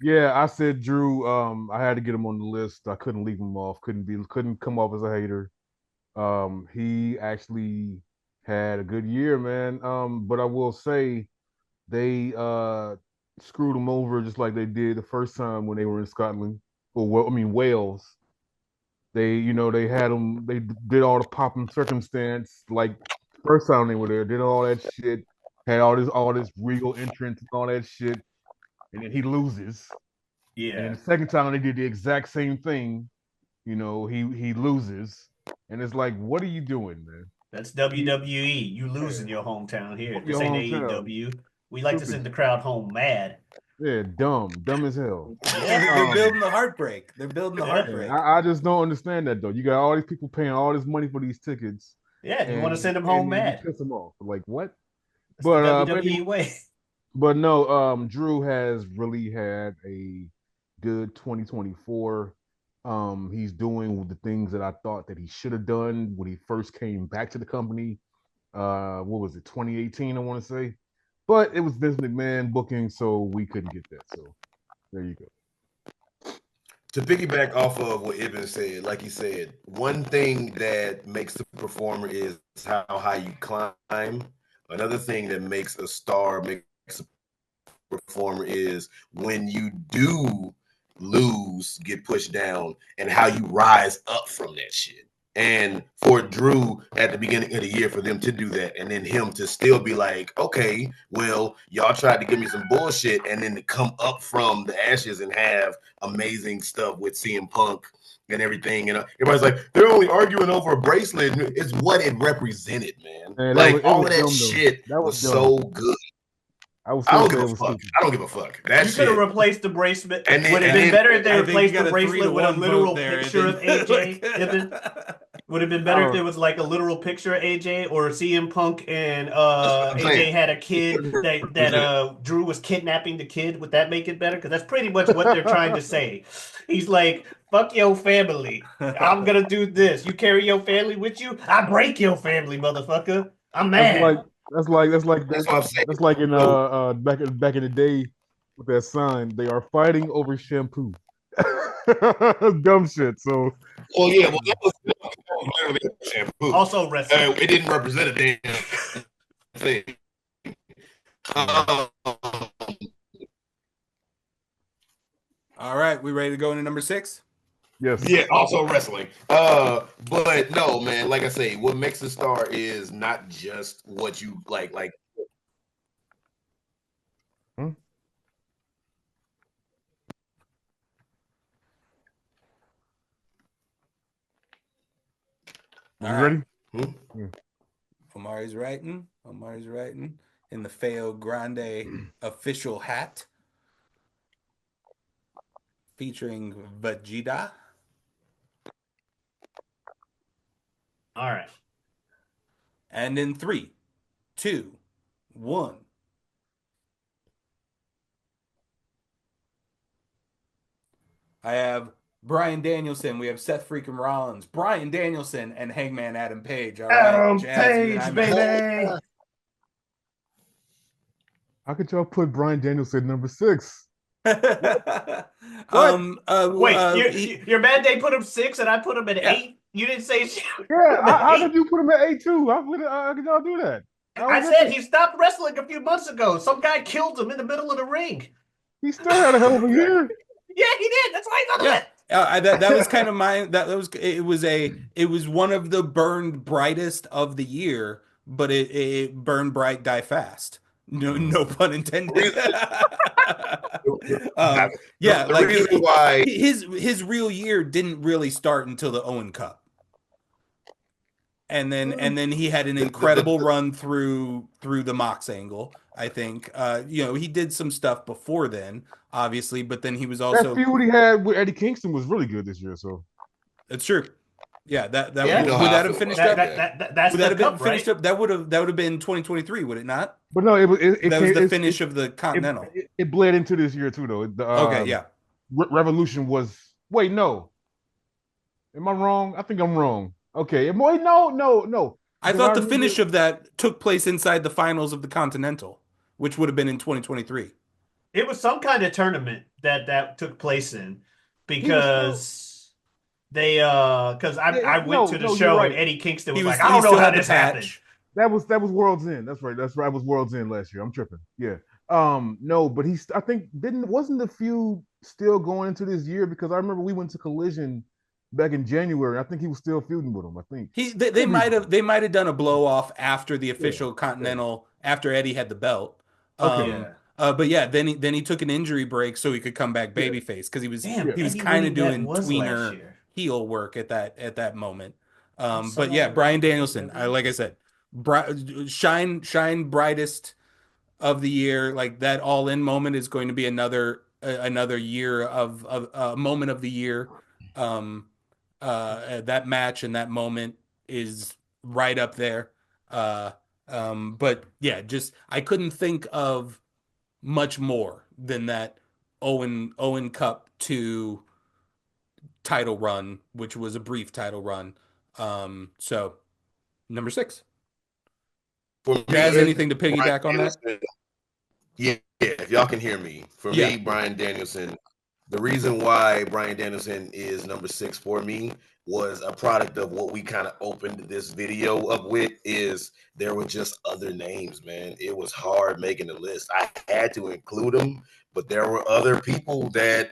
Yeah, I said Drew. I had to get him on the list. I couldn't leave him off. Couldn't come off as a hater. He actually had a good year, man. But I will say they screwed him over just like they did the first time when they were in Scotland. Or well, I mean Wales. They had him. They did all the popping circumstance like first time they were there. Did all that shit. Had all this regal entrance and all that shit, and then he loses. And then Yeah. the second time they did the exact same thing. He loses, and it's like, what are you doing, man? That's WWE. You lose in your hometown here. This Your ain't hometown. AEW. We like to Stupid. send the crowd home mad. Yeah, dumb as hell. They're building the heartbreak. They're building the heartbreak. I just don't understand that though. You got all these people paying all this money for these tickets, Yeah, you want to and send them home you mad. piss them off. Like what? That's the WWE anyway, way. but no, Drew has really had a good 2024. He's doing the things that I thought that he should have done when he first came back to the company. What was it, 2018? I want to say, but it was Vince McMahon booking, so we couldn't get that. So there you go. To piggyback off of what Ibn said, like he said, one thing that makes the performer is how high you climb. Another thing that makes a star, makes a performer is when you do lose, get pushed down, and how you rise up from that shit. And for Drew at the beginning of the year, for them to do that, and then him to still be like, okay, well, y'all tried to give me some bullshit, and then to come up from the ashes and have amazing stuff with CM Punk and everything. And everybody's like, they're only arguing over a bracelet. It's what it represented, man. Man, like all of that dumb, shit that was dumb. so good. I would I still don't say give it a was fuck. stupid. I don't give a fuck. That You could have shit. replaced the bracelet. And then- Would have and been then- better if they I think you replaced got the a 3 to bracelet with a 1 literal vote there. picture of AJ. Like- Would have been better if Uh, there was like a literal picture of AJ or CM Punk and That's what I'm AJ saying. had a kid that Drew was kidnapping the kid. Would that make it better? Because that's pretty much what they're trying to say. He's like, "Fuck your family. I'm gonna do this. You carry your family with you. I break your family, motherfucker. I'm that's like mad." That's what I'm saying. that's like in So, back in the day with that sign. They are fighting over shampoo. Dumb shit. So well, yeah, well, that was literally shampoo. Also wrestling. It didn't represent a damn thing. yeah. Um, All right, we ready to go into number 6? Yes. yeah, also wrestling. But no, man, like I say, what makes a star is not just what you like. Hmm? All You right. ready? Hmm? Yeah. Omari's writing. Omari's writing in the Feo Grande official hat featuring Vegeta. All right. And in 3, 2, 1. I have Brian Danielson. We have Seth freaking Rollins, Brian Danielson, and Hangman Adam Page. All right, Adam Jazz, you and I Page, match. baby. How could y'all put Brian Danielson number 6? What? Wait, your bad day put him 6 and I put him at Yeah. 8. You didn't say shit. Yeah. How could you put him at 8 too? How could y'all do that? I said he stopped wrestling a few months ago. Some guy killed him in the middle of the ring. He still had a hell of a year. Yeah, he did. That's why he's on the Yeah. list. That was kind of my it was one of the burned brightest of the year, but it burned bright, die fast. No pun intended. Yeah, The like reason why his real year didn't really start until the Owen Cup. And then he had an incredible run through the Mox angle. I think he did some stuff before then, obviously, but then he was That also feud he had with Eddie Kingston was really good this year. So it's true. Yeah, that Yeah. You know would how I that have feel finished about up? that. That's Would the that have been cup, finished right? up? That would have been 2023, would it not? but no, it That was the it's- finish of the it, Continental. it bled into this year too though. The Okay, yeah. Revolution was wait, no. Am I wrong? I think I'm wrong. Okay. Wait, no. I Because I thought the remember finish of that took place inside the finals of the Continental, which would have been in 2023. It was some kind of tournament that took place in he was still because I went to the you're show right. and Eddie Kingston He was was like, I he don't know still how had the this happened. patch. That was World's End. That's right. That's right. It was World's End last year. I'm tripping. Yeah. No, but I think wasn't the feud still going into this year because I remember we went to Collision back in January. I think he was still feuding with him. I think They might have done a blow off after the Yeah. official Continental after Eddie had the belt. Okay. Yeah. But yeah, then he took an injury break so he could come back babyface because Damn, he was Eddie kind of Winning that doing was last tweener year. heel work at that moment. So But yeah, Brian Danielson, like I said, shine brightest of the year. Like that all in moment is going to be another year of a moment of the year. That match and that moment is right up there. But yeah, just I couldn't think of much more than that Owen Cup 2 title run, which was a brief title run. So number 6. for me, Jazz, it's anything to Brian piggyback on that? Danielson. Yeah, if y'all can hear me. For Yeah. me, Brian Danielson, the reason why Brian Danielson is number 6 for me was a product of what we kind of opened this video up with is there were just other names, man. It was hard making the list. I had to include them, but there were other people that,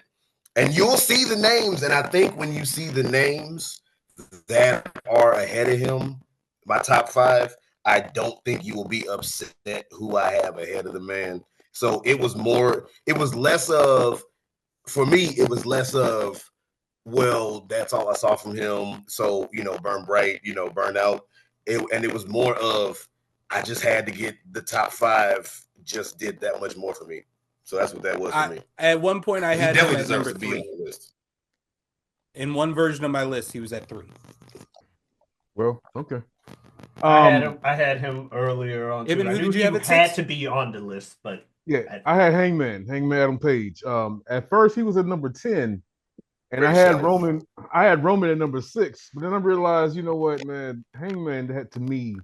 and you'll see the names, and I think when you see the names that are ahead of him, my top 5, I don't think you will be upset who I have ahead of the man. So it was less of, for me, it was less of, well, that's all I saw from him. So, burn bright, burn out. And it was more of, I just had to get the top 5. Just did that much more for me. So that's what that was for me. At one point, I He had him definitely at deserves number to be on 3. the list. In one version of my list, he was at 3. Well, okay. I had him earlier on too. Ibn, I who knew did you he have at had 6? to be on the list, but Yeah, I had Hangman Adam Page. At first he was at number 10, and I Great had show. Roman at number 6. But then I realized, you know what, man, Hangman had to me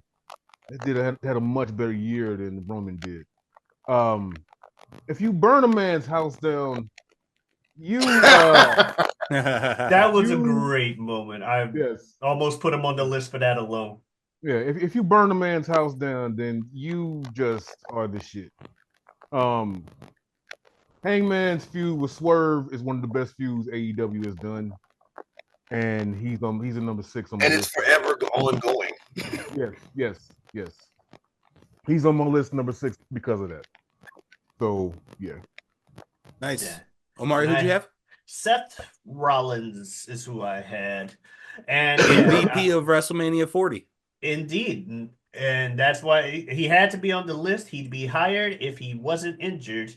had a much better year than Roman did. If you burn a man's house down, you that was a you great moment. I yes. almost put him on the list for that alone. Yeah, if you burn a man's house down, then you just are the shit. Um Hangman's feud with Swerve is one of the best feuds AEW has done. And he's a number 6 on my And it's list. forever ongoing. Yes. He's on my list number 6 because of that. So yeah. Nice. Yeah. Omari, who'd you have? Seth Rollins is who I had. And MVP of WrestleMania 40. Indeed. And that's why he had to be on the list. He'd be hired if he wasn't injured,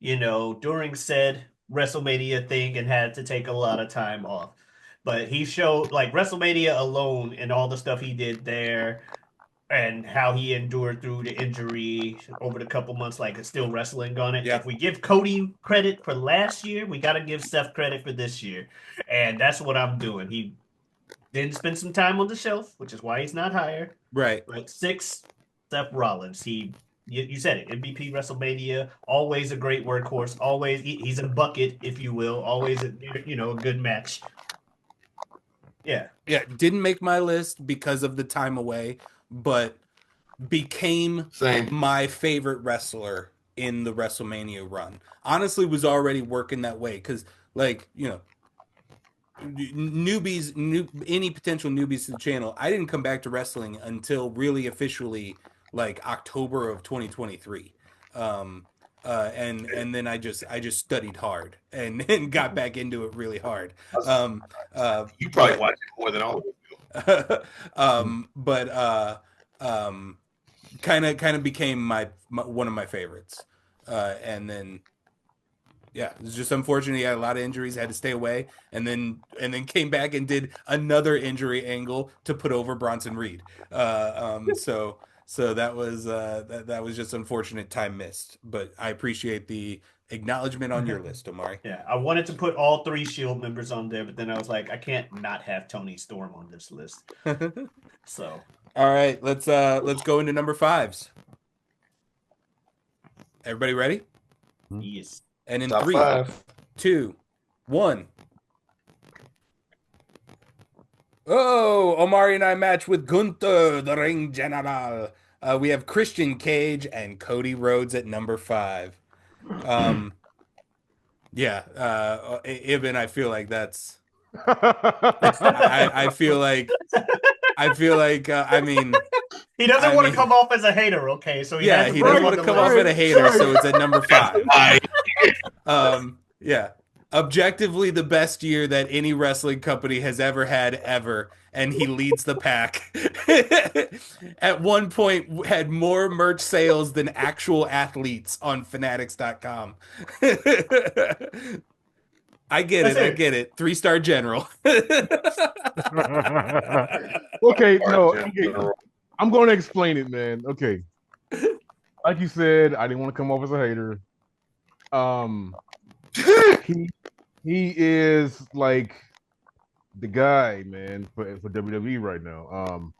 during said WrestleMania thing and had to take a lot of time off. But he showed like WrestleMania alone and all the stuff he did there and how he endured through the injury over the couple months, like it's still wrestling on it. Yeah. If we give Cody credit for last year, we got to give Seth credit for this year. And that's what I'm doing. He didn't spend some time on the shelf, which is why he's not hired. Right. But 6, Seth Rollins. You said it, MVP WrestleMania, always a great workhorse, always he's a bucket, if you will, always a good match. Yeah. Yeah, didn't make my list because of the time away, but became my favorite wrestler in the WrestleMania run. Honestly, was already working that way because, like, any potential newbies to the channel, I didn't come back to wrestling until really officially like October of 2023. And then I just studied hard and got back into it really hard. You probably watch it more than all of them. Kind of became my one of my favorites. And then yeah, it's just unfortunate. He had a lot of injuries, had to stay away, and then came back and did another injury angle to put over Bronson Reed. So that was that was just unfortunate time missed. But I appreciate the acknowledgement on your list, Omari. Yeah, I wanted to put all 3 Shield members on there, but then I was like, I can't not have Tony Storm on this list. So all right, let's go into number 5s. Everybody ready? yes. And in Top 3, 5. 2, 1. Oh, Omari and I match with Gunther, the ring general. We have Christian Cage and Cody Rhodes at number 5. Yeah, Ibn, I feel like that's. I feel like. I mean. He doesn't want to come off as a hater, okay? So he doesn't want to come off as a hater, so it's at number 5. Yeah. Objectively the best year that any wrestling company has ever had ever, and he leads the pack. At one point had more merch sales than actual athletes on fanatics.com. I get it. 3-star general. Okay, no, okay. I'm going to explain it, man. Okay. Like you said, I didn't want to come off as a hater. He is like the guy, man, for WWE right now.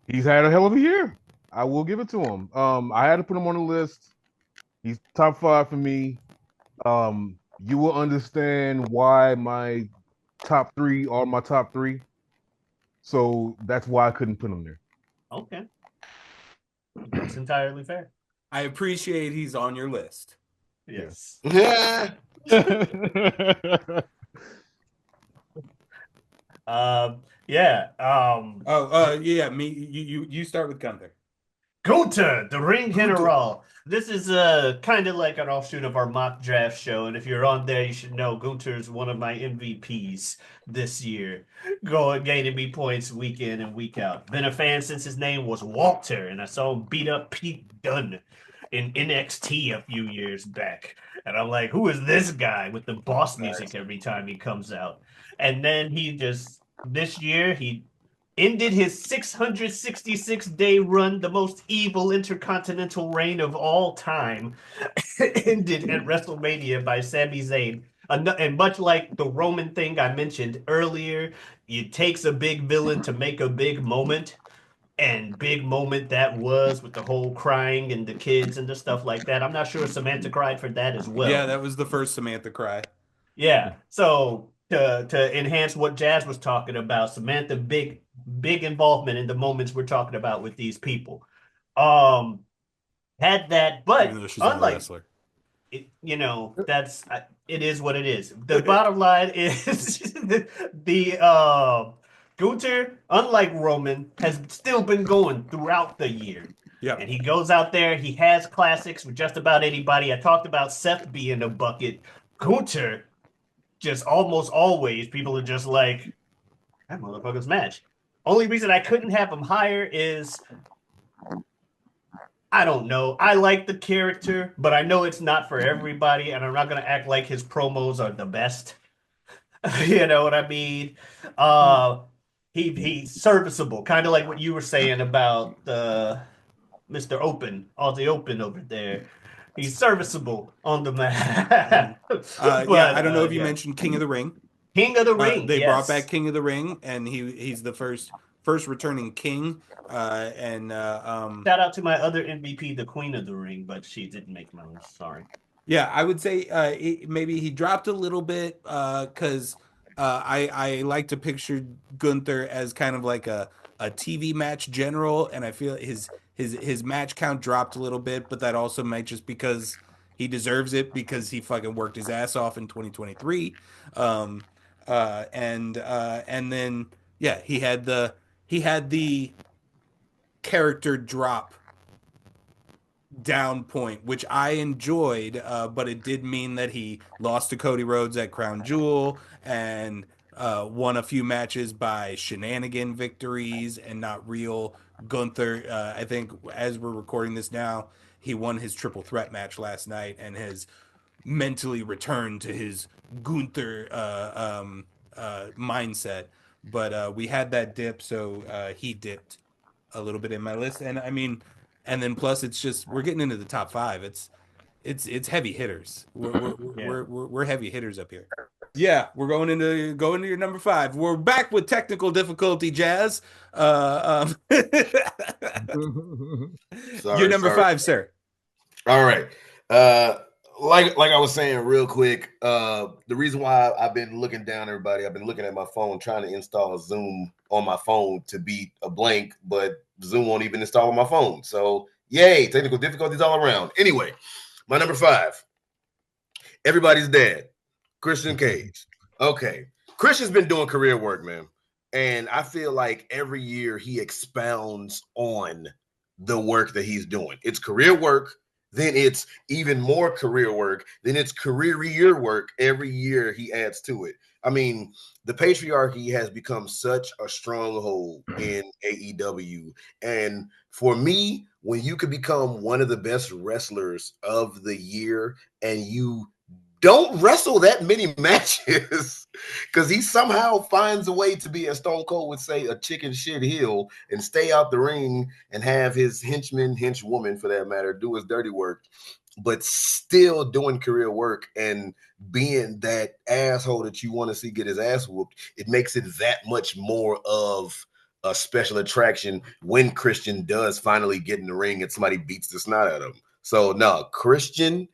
He's had a hell of a year. I will give it to him. I had to put him on the list. He's top 5 for me. You will understand why my top 3 are my top 3. So that's why I couldn't put him there. Okay. That's entirely fair. I appreciate he's on your list. Yes. Yeah. Yeah. Yeah. You start with Gunther. Gunter, the ring Gunter. general. This is kind of like an offshoot of our mock draft show, and if you're on there, you should know Gunter is one of my MVPs this year, going gaining me points week in and week out. Been a fan since his name was Walter, and I saw him beat up Pete Dunne in NXT a few years back, and I'm like, who is this guy with the boss music every time he comes out? And then he just this year he ended his 666-day run, the most evil intercontinental reign of all time, ended at WrestleMania by Sami Zayn. And much like the Roman thing I mentioned earlier, it takes a big villain to make a big moment. And big moment that was with the whole crying and the kids and the stuff like that. I'm not sure Samantha cried for that as Yeah, well. that was the first Samantha cry. Yeah. So to enhance what Jazz was talking about, Samantha big involvement in the moments we're talking about with these people. Um had that, Even but though she's not a unlike wrestler. it, that's it is what it is. The bottom line is the Gunter, unlike Roman, has still been going throughout the year. Yeah. And he goes out there, he has classics with just about anybody. I talked about Seth being a bucket. Gunter, just almost always, people are just like, that motherfucker's match. Only reason I couldn't have him higher is I don't know. I like the character, but I know it's not for everybody, and I'm not gonna act like his promos are the best. You know what I mean? Uh he's serviceable, kind of like what you were saying about Mr. Open, Aussie Open over there. He's serviceable on the mat. Yeah, I But don't know if you yeah. mentioned King of the Ring. King of the Ring, They brought back yes. King of the Ring, and he's the first returning king. Shout out to my other MVP, the Queen of the Ring, but she didn't make my list. Sorry. Yeah, I would say maybe he dropped a little bit because I like to picture Gunther as kind of like a TV match general, and I feel his match count dropped a little bit, but that also might just because he deserves it because he fucking worked his ass off in 2023, um, and then yeah, he had the character drop down point, which I enjoyed, but it did mean that he lost to Cody Rhodes at Crown Jewel and won a few matches by shenanigan victories and not real Gunther. I think as we're recording this now, he won his triple threat match last night and has mentally returned to his Gunther mindset. But we had that dip, so he dipped a little bit in my list, and I mean, and then plus it's just we're getting into the top five. It's heavy hitters. Yeah. We're heavy hitters up here. Yeah, we're going into your number five. We're back with technical difficulty, Jazz. Your number Sorry. five, sir. All right. Uh like I was saying real quick, the reason why I've been looking down everybody, I've been looking at my phone trying to install Zoom on my phone to beat a blank, but Zoom won't even install on my phone. So yay, technical difficulties all around. Anyway, my number five, everybody's dad, Christian Cage. Okay. Christian's been doing career work, man. And I feel like every year he expounds on the work that he's doing. It's career work, then it's even more career work, then it's career work. Every year he adds to it. I mean, the patriarchy has become such a stronghold in AEW. And for me, when you can become one of the best wrestlers of the year and you don't wrestle that many matches because he somehow finds a way to be, as Stone Cold would say, a chicken shit heel and stay out the ring and have his henchwoman for that matter, do his dirty work, but still doing career work and being that asshole that you want to see get his ass whooped. It makes it that much more of a special attraction when Christian does finally get in the ring and somebody beats the snot out of him. So no, Christian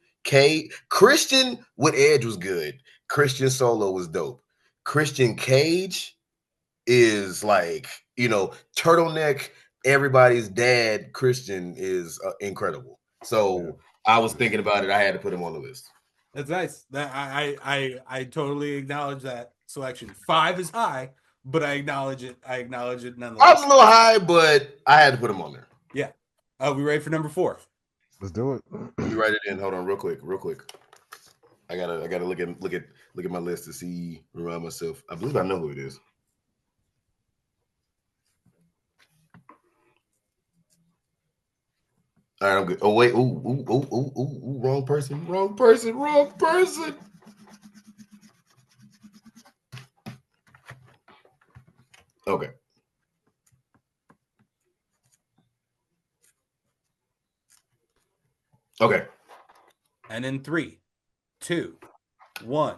with Edge was good. Christian Solo was dope. Christian Cage is like, turtleneck, everybody's dad. Christian is incredible. So I was thinking about it. I had to put him on the list. That's nice. I totally acknowledge that selection. Five is high, but I acknowledge it. I acknowledge it I nonetheless. was a little high, but I had to put him on there. Yeah. We ready for number 4? Let's do it. Let me write it in. Hold on, real quick. I gotta look at my list to see, remind myself. I believe I know who it is. All right, I'm good. Oh wait, ooh, wrong person. Okay. Okay. And in 3, 2, 1.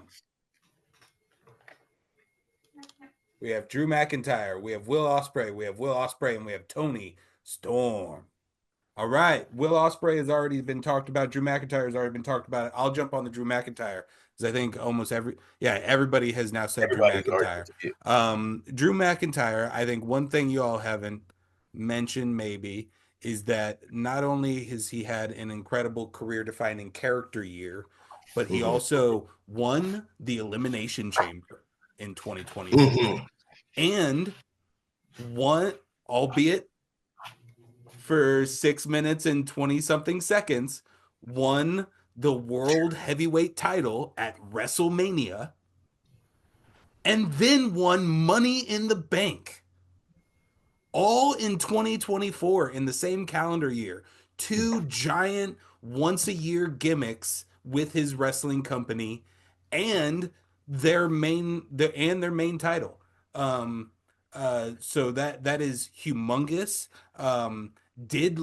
We have Drew McIntyre. We have Will Ospreay. We have Will Ospreay, and we have Tony Storm. All right. Will Ospreay has already been talked about. Drew McIntyre has already been talked about. I'll jump on the Drew McIntyre because I think almost everybody has now said Everybody's Drew McIntyre. Drew McIntyre, I think one thing you all haven't mentioned maybe is that not only has he had an incredible career-defining character year, but he also won the Elimination Chamber in 2024 and won, albeit for 6 minutes and 20 something seconds, won the world heavyweight title at WrestleMania and then won Money in the Bank, all in 2024 in the same calendar year. 2 giant once a year gimmicks with his wrestling company and their main title. So that is humongous. Did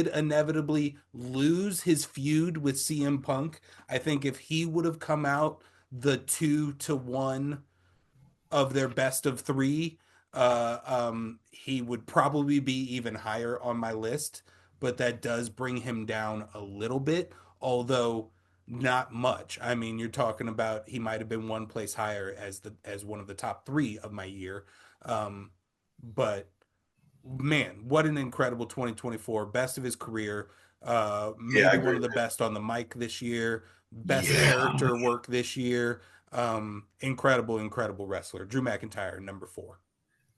inevitably lose his feud with CM Punk. I think if he would have come out the 2-1 of their best of 3, he would probably be even higher on my list, but that does bring him down a little bit, although not much. I mean, you're talking about he might have been one place higher as one of the top 3 of my year. But man, what an incredible 2024, best of his career. Maybe one of the best on the mic this year, best character work this year. Incredible wrestler. Drew McIntyre, number 4.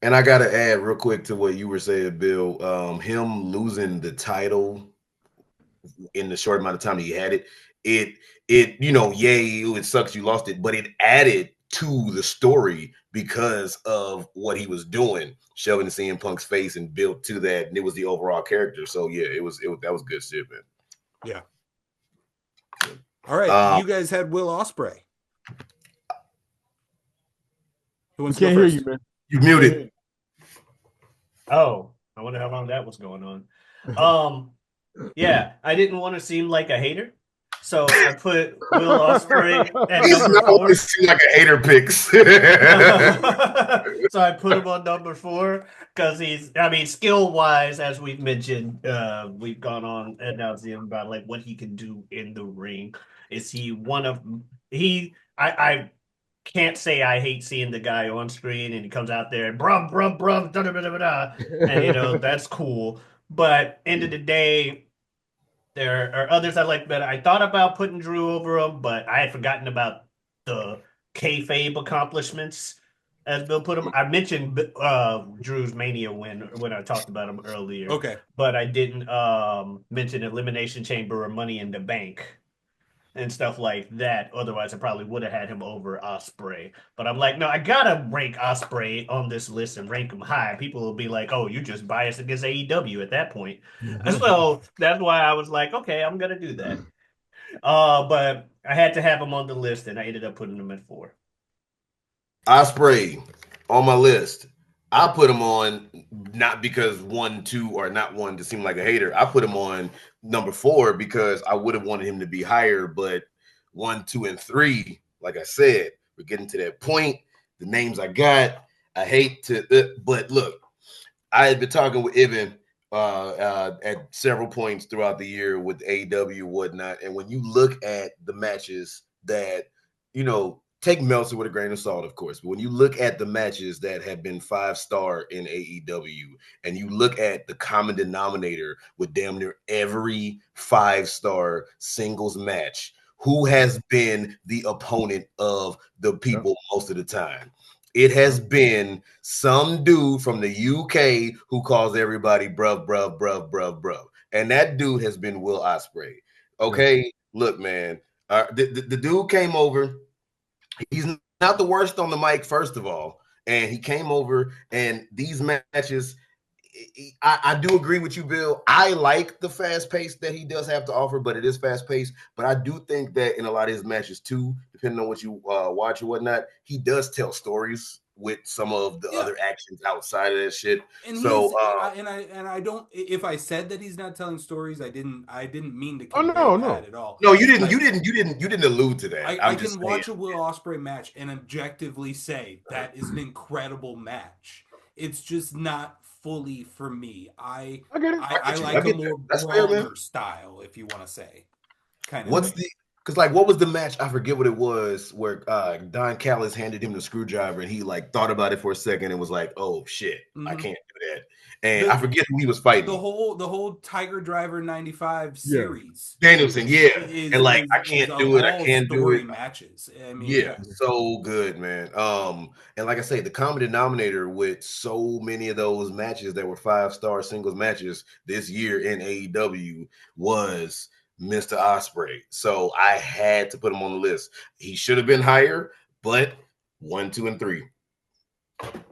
And I gotta add real quick to what you were saying, Bill. Him losing the title in the short amount of time he had it, it sucks you lost it, but it added to the story because of what he was doing, shoving CM Punk's face and built to that, and it was the overall character. So yeah, that was good shit, man. Yeah. All right, you guys had Will Ospreay. Who wants to go first? Hear you, man. You muted. Oh, I wonder how long that was going on. Yeah, I didn't want to seem like a hater, so I put Will Ospreay at number 4. Always seem like a hater picks. So I put him on number 4 because skill wise, as we've mentioned, we've gone on ad nauseum about like what he can do in the ring. Is he one of I can't say I hate seeing the guy on screen and he comes out there and brum, da, da, da, da, da, and that's cool. But end of the day, there are others I like better. I thought about putting Drew over him, but I had forgotten about the kayfabe accomplishments, as Bill put him. I mentioned Drew's Mania win when I talked about him earlier. Okay. But I didn't mention Elimination Chamber or Money in the Bank and stuff like that. Otherwise, I probably would have had him over Ospreay. But I'm like, no, I gotta rank Ospreay on this list and rank him high. People will be like, oh, you're just biased against AEW at that point. So that's why I was like, okay, I'm gonna do that. But I had to have him on the list, and I ended up putting him at 4. Ospreay on my list. I put him on not because 1, 2, or not one to seem like a hater. I put him on number 4 because I would have wanted him to be higher, but 1, 2, and 3, like I said, we're getting to that point. The names I got, I hate to, but look, I had been talking with Ivan at several points throughout the year with AEW and whatnot, and when you look at the matches that, take Meltzer with a grain of salt, of course. But when you look at the matches that have been 5-star in AEW, and you look at the common denominator with damn near every 5-star singles match, who has been the opponent of the people most of the time? It has been some dude from the UK who calls everybody bruv. and that dude has been Will Ospreay. Okay, look, man, the dude came over. He's not the worst on the mic, first of all, and he came over, and these matches. I do agree with you, Bill. I like the fast pace that he does have to offer, but it is fast paced. But I do think that in a lot of his matches too, depending on what you watch or whatnot, he does tell stories with some of the other actions outside of that shit. And so, I don't. If I said that he's not telling stories, I didn't mean to Oh convey that at all. No, you didn't. You didn't allude to that. I can watch a Will Ospreay match and objectively say that is an incredible match. It's just not fully for me. I like a more brawler style, if you want to say. Kind of. What's the? Because like, what was the match? I forget what it was. Where Don Callis handed him the screwdriver, and he like thought about it for a second and was like, "Oh shit, I can't do that." And I forget who he was fighting. The whole Tiger Driver 95 series. Danielson, and like I can't do it. I can't do it. Matches. I mean, so good, man. And like I say, the common denominator with so many of those matches that were 5-star singles matches this year in AEW was Mr. Ospreay. So I had to put him on the list. He should have been higher, but 1, 2, and 3.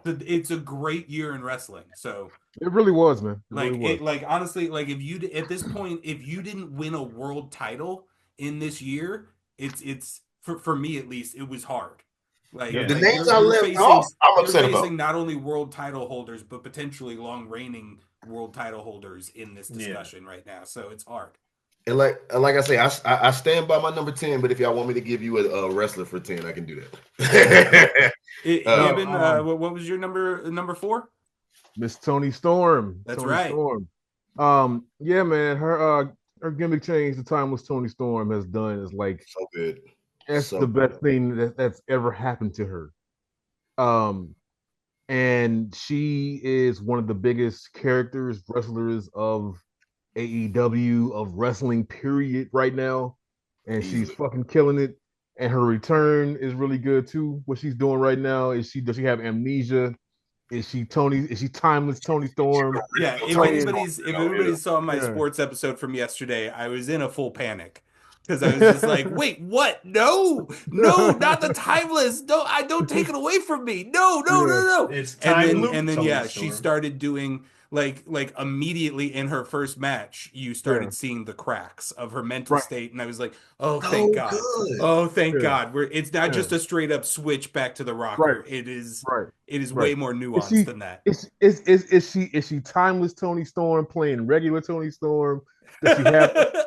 It's a great year in wrestling. So it really was, man. Like honestly, like if you at this point, if you didn't win a world title in this year, it's for me at least, it was hard. Like the names I left off, I'm upset about. Not only world title holders, but potentially long reigning world title holders in this discussion right now. So it's hard. And like I say, I stand by my number 10. But if y'all want me to give you a wrestler for 10, I can do that. What was your number 4? Miss Toni Storm. That's Toni right. Storm. Yeah, man. Her gimmick change, the Timeless Toni Storm has done is like so good. That's the best thing that's ever happened to her. And she is one of the biggest wrestlers of AEW, of wrestling period right now, and she's fucking killing it. And her return is really good too. What she's doing right now does she have amnesia? Is she Timeless Toni Storm? Yeah. If everybody saw my sports episode from yesterday, I was in a full panic because I was just like, wait, what? No, not the Timeless. No, I don't take it away from me. No. It's and then she started doing. Like immediately in her first match, you started seeing the cracks of her mental state, and I was like, "Oh, thank God! Good. Oh, thank God! It's not just a straight up switch back to the rocker. It is way more nuanced than that." Is she Timeless Toni Storm playing regular Toni Storm? Does she have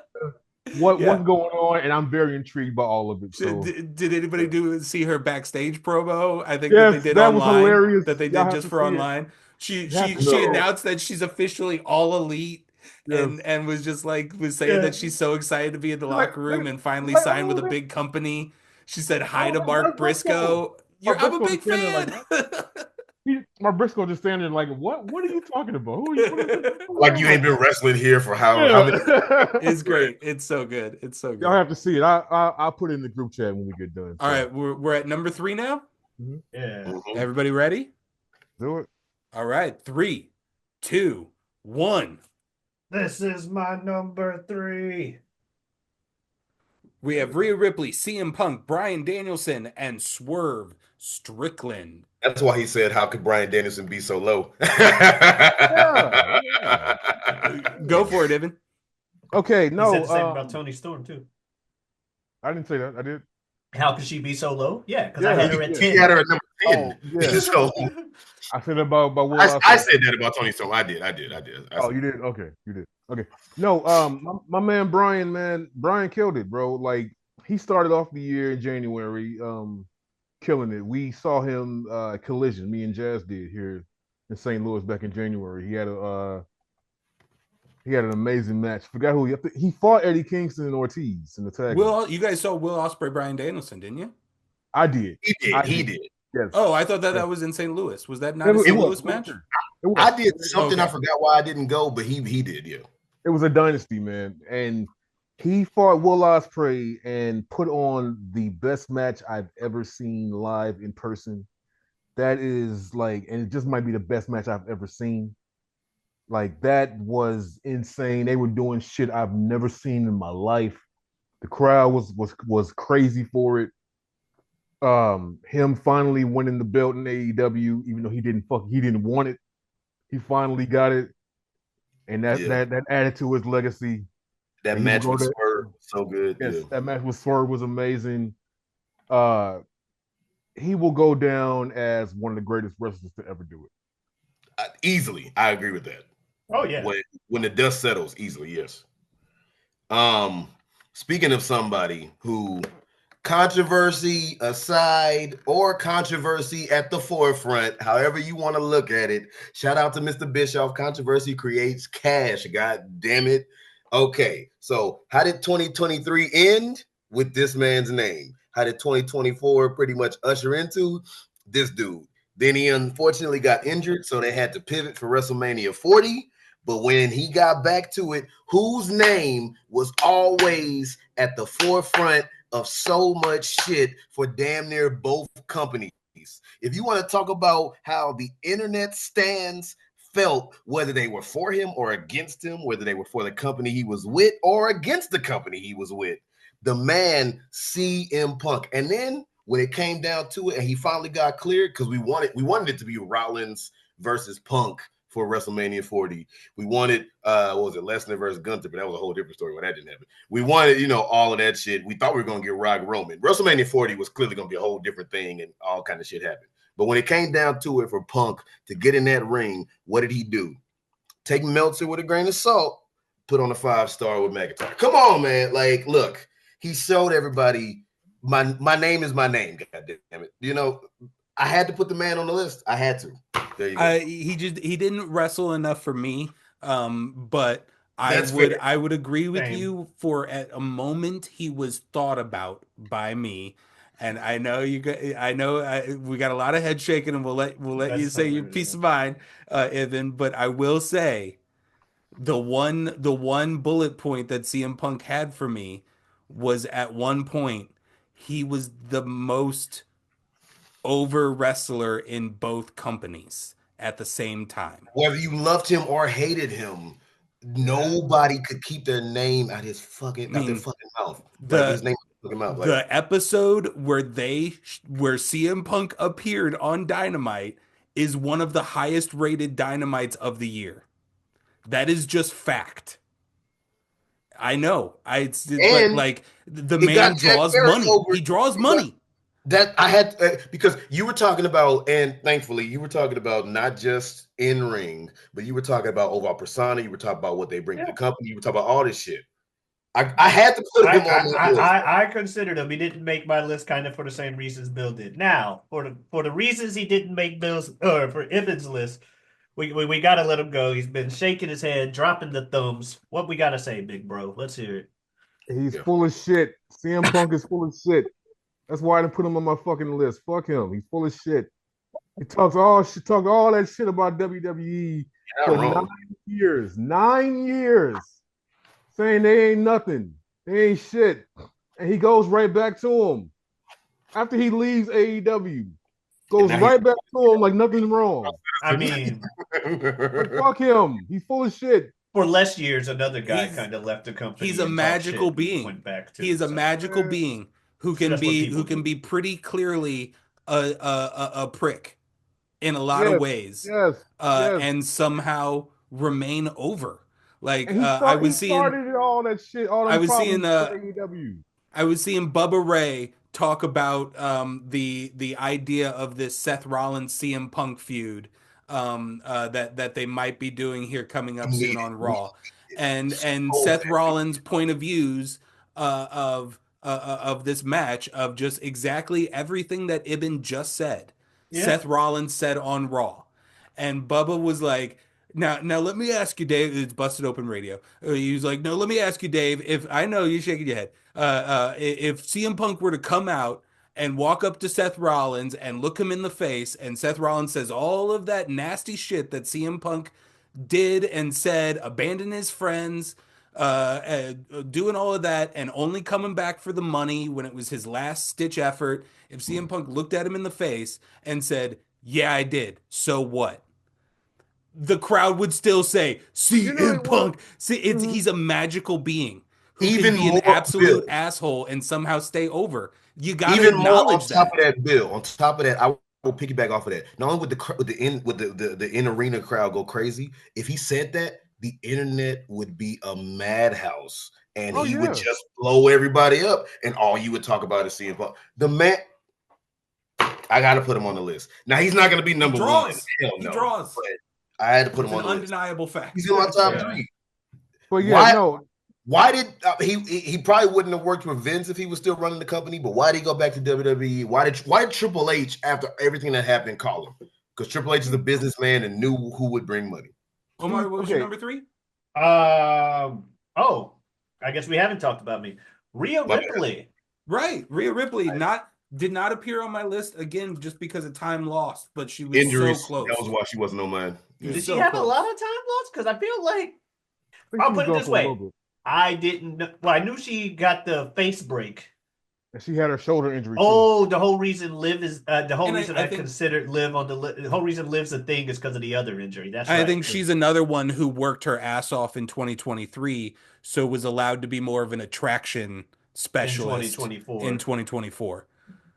what's going on? And I'm very intrigued by all of it. So. Did anybody see her backstage promo? I think that they did online. Was hilarious. That they did just for online. She announced that she's officially all elite and was just saying that she's so excited to be in the locker room and finally signed with a big company. She said hi to Mark Briscoe. I'm a big fan. Mark Briscoe just standing there like, what are you talking about? Who are you? Like you ain't been wrestling here for how many? It's great. It's so good. Y'all have to see it. I'll put it in the group chat when we get done. All right, we're at number 3 now. Mm-hmm. Yeah. Everybody ready? Do it. All right, 3, 2, 1. This is my number 3. We have Rhea Ripley, CM Punk, Bryan Danielson, and Swerve Strickland. That's why he said, "How could Bryan Danielson be so low?" Go for it, Evan. Okay, no. He said the same about Toni Storm too. I didn't say that. I did. How could she be so low? Yeah, because I had her at 10. He had her at number 10. Oh, yeah. So, I said about Will. I said that about Toni Storm. I did. You did? Okay, you did. Okay. No, my man Brian killed it, bro. Like he started off the year in January, killing it. We saw him Collision. Me and Jazz did here in St. Louis back in January. He had an amazing match. Forgot who he fought Eddie Kingston and Ortiz in the tag. You guys saw Will Ospreay, Bryan Danielson, didn't you? I did. He did. Yes. Oh, I thought that was in St. Louis. Was that not a St. Louis match? I did something. I forgot why I didn't go, but he did. Yeah. It was a dynasty, man, and he fought Will Ospreay and put on the best match I've ever seen live in person. That is and it just might be the best match I've ever seen. Like that was insane. They were doing shit I've never seen in my life. The crowd was crazy for it. Him finally winning the belt in AEW, even though he didn't want it. He finally got it, and Yeah. that added to his legacy. That And he will match go with there. Swerve, so good. Yeah. Yes, that match with Swerve was amazing. Uh, he will go down as one of the greatest wrestlers to ever do it. Easily. I agree with that. Oh yeah. When the dust settles, easily, yes. Um, Speaking of somebody who, controversy aside or controversy at the forefront, however you want to look at it, shout out to Mr. Bischoff. Controversy creates cash. God damn it. Okay, so how did 2023 end? With this man's name. How did 2024 pretty much usher into this dude? Then he unfortunately got injured, so they had to pivot for WrestleMania 40. But when he got back to it, whose name was always at the forefront of so much shit for damn near both companies? If you want to talk about how the internet stands felt, whether they were for him or against him, whether they were for the company he was with or against the company he was with, the man CM Punk. And then when it came down to it, and he finally got cleared, because we wanted it to be Rollins versus Punk for WrestleMania 40. We wanted what was it, Lesnar versus Gunther, but that was a whole different story when that didn't happen. We wanted, all of that shit. We thought we were gonna get Rock Roman. WrestleMania 40 was clearly gonna be a whole different thing, and all kind of shit happened. But when it came down to it for Punk to get in that ring, what did he do? Take Meltzer with a grain of salt, put on a 5-star with McIntyre. Come on, man. Like, look, he showed everybody my name is my name. God damn it. I had to put the man on the list. I had to. There you go. He didn't wrestle enough for me. But That's fair. I would agree with Same. you for at a moment he was thought about by me. And I know we got a lot of head shaking, and we'll let you That's say your hilarious. peace of mind, Evan. But I will say the one bullet point that CM Punk had for me was at one point he was the most over wrestler in both companies at the same time. Whether you loved him or hated him, nobody could keep their name out I out their mean, fucking mouth. Like his the name out their fucking mouth. Like, the episode where CM Punk appeared on Dynamite is one of the highest rated Dynamites of the year. That is just fact. I know. But and like the it got man Jeff draws Jarrett money. over. He draws It got money. that I had because you were talking about, and thankfully you were talking about not just in ring, but you were talking about overall persona. You were talking about what they bring to Yeah. the company. You were talking about all this shit. I had to put I, him on I, that list. I considered him. He didn't make my list kind of for the same reasons Bill did. Now, for the reasons he didn't make Bill's or for Ibn's list, we gotta let him go. He's been shaking his head, dropping the thumbs. What we gotta say, big bro? Let's hear it. He's Yeah. full of shit. CM Punk is full of shit. That's why I didn't put him on my fucking list. Fuck him. He's full of shit. He talked all that shit about WWE You're for not wrong. 9 years. 9 years. Saying they ain't nothing. They ain't shit. And he goes right back to him. After he leaves AEW. And Goes now right back to him like nothing's wrong. I mean, But fuck him. He's full of shit. for less years, another guy He's kind of left the company he's a and talked magical shit and being. went back He to. is a So magical being that's what people who can do. be pretty clearly a prick in a lot of Yes, ways, yes, yes. and somehow remain over. Like And he started all that shit, all I them was seeing problems for AEW. I was seeing Bubba Ray talk about the idea of this Seth Rollins CM Punk feud, that they might be doing here coming up soon on Raw, and So Seth bad. Rollins' point of views of this match, of just exactly everything that Ibn just said. Yeah. Seth Rollins said on Raw, and Bubba was like, now let me ask you, Dave. It's busted open radio. He was like, no, let me ask you, Dave. If I know you're shaking your head, if CM Punk were to come out and walk up to Seth Rollins and look him in the face, and Seth Rollins says all of that nasty shit that CM Punk did and said, abandon his friends, doing all of that, and only coming back for the money when it was his last stitch effort. If CM Punk looked at him in the face and said, "Yeah, I did. So what?" the crowd would still say, You know CM it was. Punk. See, he's a magical being who can Even be an more, Bill. absolute asshole and somehow stay over. You got to Even more on acknowledge top that. of that, Bill. On top of that, I will piggyback off of that. Not only would the in arena crowd go crazy, if he said that, the internet would be a madhouse, and Oh he would yeah. just blow everybody up, and all you would talk about is CM Punk. The man, I got to put him on the list. Now he's not going to be He number one. draws. Hell He no. draws. But I had to put It's him an on the list. undeniable fact. He's in my top Yeah. three. But yeah, Why? no. Why did he probably wouldn't have worked with Vince if he was still running the company? But why did he go back to WWE? Why did Triple H, after everything that happened, call him? Because Triple H is a businessman and knew who would bring money. Omar, what was your number 3? Oh, I guess we haven't talked about me. Rhea My bad. Ripley. Right. Rhea Ripley did not appear on my list again just because of time lost, but she was Injuries. so close. That was why she wasn't on mine. She was Did so she have close. a lot of time lost? Because I feel like I think I'll she was put it gone this for a way. little bit. I didn't. Well, I knew she got the face break. And she had her shoulder injury. Oh, the whole reason Liv is the whole And reason I considered Liv on the whole reason Liv's a thing is because of the other injury. That's right. I think she's another one who worked her ass off in 2023, so was allowed to be more of an attraction specialist in 2024.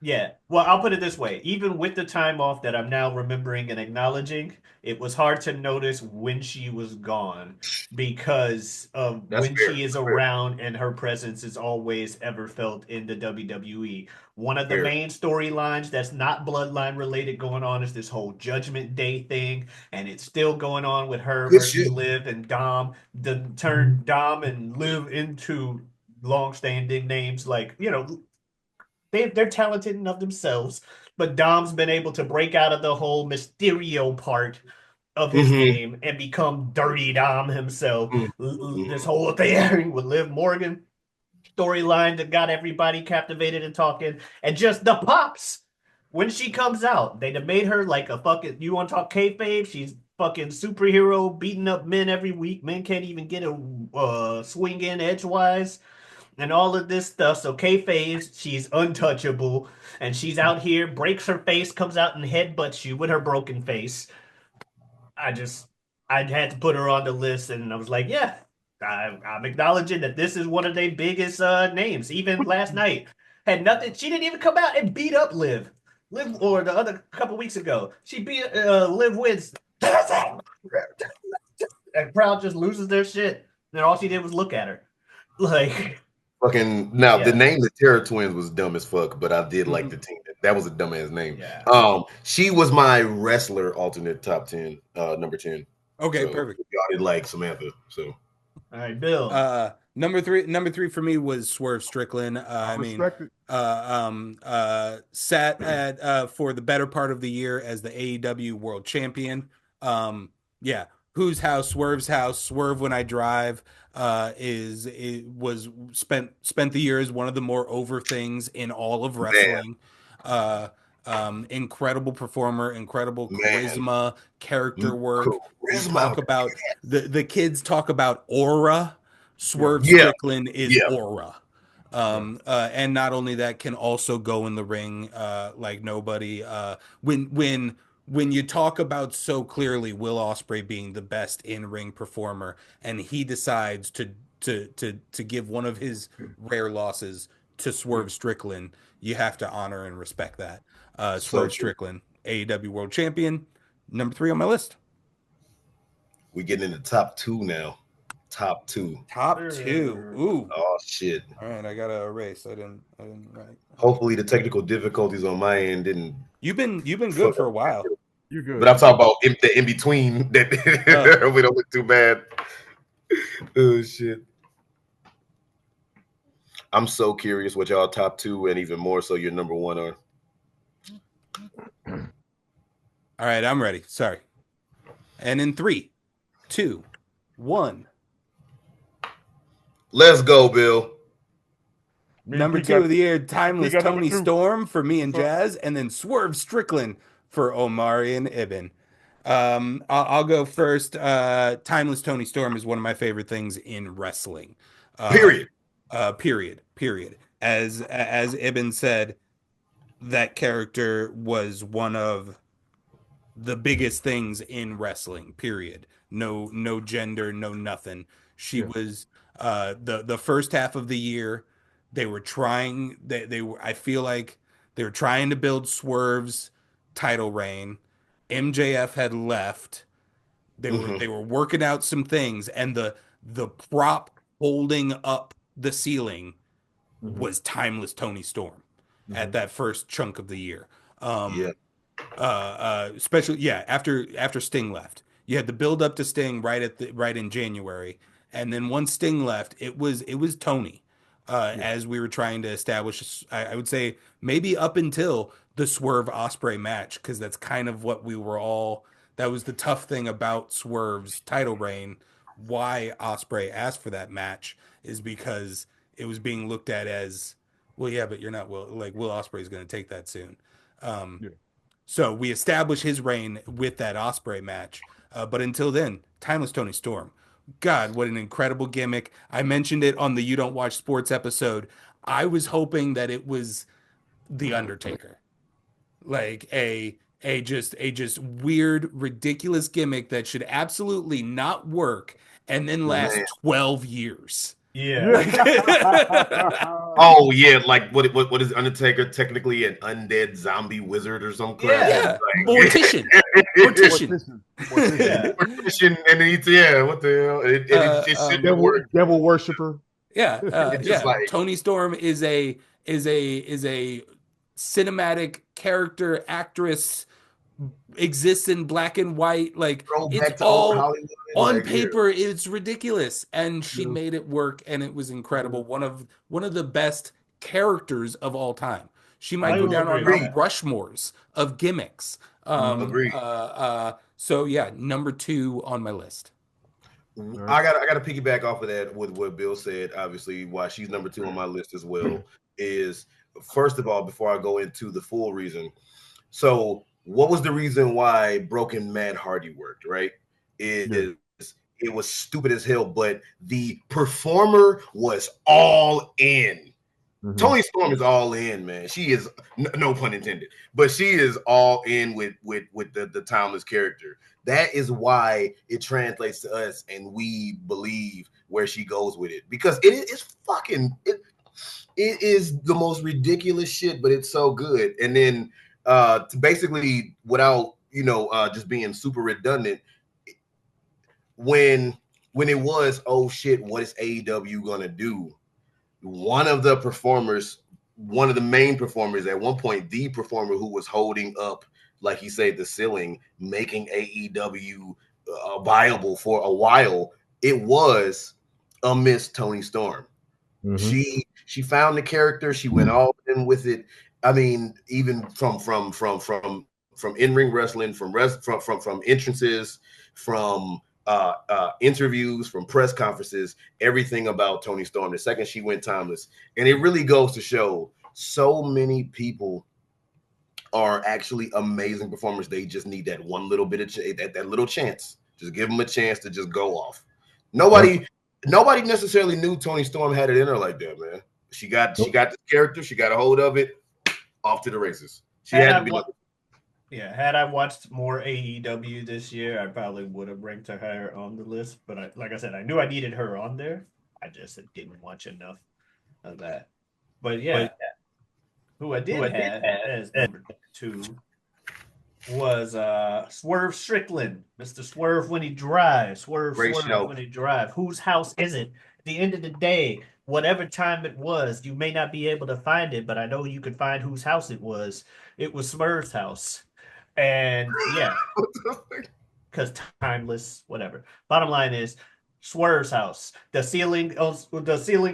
Yeah. Well, I'll put it this way. Even with the time off that I'm now remembering and acknowledging, it was hard to notice when she was gone because of That's when fair. she is That's fair. around and her presence is always ever felt in the WWE. One of the Fair. main storylines that's not bloodline related going on is this whole Judgment Day thing, and it's still going on with her Good versus shit. Liv and Dom. The turn Dom and Liv into long-standing names like, they're talented enough themselves, but Dom's been able to break out of the whole Mysterio part of his game and become Dirty Dom himself. This whole thing with Liv Morgan storyline that got everybody captivated and talking, and just the pops when she comes out. They made her like a fucking. You want to talk kayfabe? She's fucking superhero beating up men every week. Men can't even get a swing in edgewise and all of this stuff. So kayfabe, she's untouchable, and she's out here, breaks her face, comes out and headbutts you with her broken face. I had to put her on the list, and I was like, yeah, I'm acknowledging that this is one of their biggest names. Even last night had nothing. She didn't even come out and beat up Liv. Or the other couple weeks ago, she beat Liv wins. And crowd just loses their shit. And all she did was look at her, like. Fucking now, the name the Terror Twins was dumb as fuck, but I did like the team. That was a dumbass name. Yeah. She was my wrestler alternate top 10, number 10. Okay, So, perfect. Y'all did like Samantha, so All right, Bill. Number three for me was Swerve Strickland. Sat at for the better part of the year as the AEW World Champion. Yeah, whose house? Swerve's house. Swerve When I Drive was spent the year as one of the more over things in all of wrestling. Incredible performer, incredible charisma, character work. Talk about the kids talk about aura. Swerve Strickland is aura. And not only that, can also go in the ring like nobody. When you talk about so clearly Will Ospreay being the best in-ring performer, and he decides to give one of his rare losses to Swerve Strickland, you have to honor and respect that. Swerve Strickland, AEW World Champion, number 3 on my list. We getting in the top 2 now. Top 2. Ooh. Oh shit. All right, I gotta erase. I didn't write. Hopefully the technical difficulties on my end didn't. You've been good for a while. You're good. But I'm talking about the in between that we don't look too bad. Oh shit. I'm so curious what y'all top 2 and even more so your number 1 are. All right, I'm ready. Sorry. And in 3, 2, 1. Let's go, Bill. Number 2 of the year, Timeless Tony Storm for me and Jazz, and then Swerve Strickland for Omari and Ibn. I'll go first. Timeless Tony Storm is one of my favorite things in wrestling. Period. As Ibn said, that character was one of the biggest things in wrestling, period. No gender, no nothing. She Yeah. was the first half of the year they were trying they were I feel like they were trying to build Swerve's title reign. MJF had left. Hmm. They were working out some things, and the prop holding up the ceiling Mm-hmm. was timeless Tony Storm Mm-hmm. at that first chunk of the year. Yeah. Especially yeah, after Sting left, you had the build up to Sting right in January, and then once Sting left, it was Tony. Yeah. As we were trying to establish, I would say maybe up until the Swerve Osprey match, because that's kind of what we were all. That was the tough thing about Swerve's title reign. Why Osprey asked for that match is because it was being looked at as, well, yeah, but you're not Will Osprey's going to take that soon. Um, Yeah. so we establish his reign with that Osprey match. But until then, timeless Tony Storm. God, what an incredible gimmick. I mentioned it on the You Don't Watch Sports episode. I was hoping that it was The Undertaker. Like a just weird, ridiculous gimmick that should absolutely not work and then last Man. 12 years. Yeah. Like Oh yeah, like what is Undertaker technically an undead zombie wizard or some crap? Yeah. yeah, Like, mortician. Mortician. Mortician. Mortician. Yeah. Mortician, and then yeah, what the hell? It shouldn't Devil, work. devil worshiper. Yeah, It's just yeah. like Tony Storm is a cinematic character actress, exists in black and white. Like throw it's back to old all Hollywood. on Like yeah, paper. It's ridiculous, and she Yeah. made it work, and it was incredible. One of the best characters of all time. She might I go will down on agree with agreed, Mount that. Rushmores of gimmicks. Mhm. agreed. So yeah, number two on my list. All right. I gotta piggyback off of that with what Bill said. Obviously, why she's number two on my list as well is first of all, before I go into the full reason. So, what was the reason why Broken Matt Hardy worked? Right? Yeah. Is it was stupid as hell, but the performer was all in. Mhm. Tony Storm is all in, man. She is no pun intended, but she is all in with the timeless character. That is why it translates to us, and we believe where she goes with it because it is fucking it is the most ridiculous shit, but it's so good. And then to basically without just being super redundant, when it was oh shit, what is AEW gonna do? One of the performers, one of the main performers at one point, the performer who was holding up, like he said, the ceiling, making AEW viable for a while, it was a Miss Tony Storm. Mhm. She found the character, she went all in with it. I mean, even from in-ring wrestling, from entrances, from interviews, from press conferences, everything about Tony Storm. The second she went timeless, and it really goes to show so many people are actually amazing performers. They just need that one little bit of that little chance. Just give them a chance to just go off. Nobody necessarily knew Tony Storm had it in her like that, man. She got the character, she got a hold of it, off to the races. She Had had I to be wa- Yeah, had I watched more AEW this year, I probably would have ranked her on the list. But like I said, I knew I needed her on there. I just didn't watch enough of that. But yeah, who I did have as number two was Swerve Strickland, Mr. Swerve when he drives, Great Swerve show. when he drives. Whose house is it? At the end of the day, whatever time it was, you may not be able to find it, but I know you could find whose house it was. It was Swerve's house. And yeah, because timeless, whatever. Bottom line is Swerve's house. The ceiling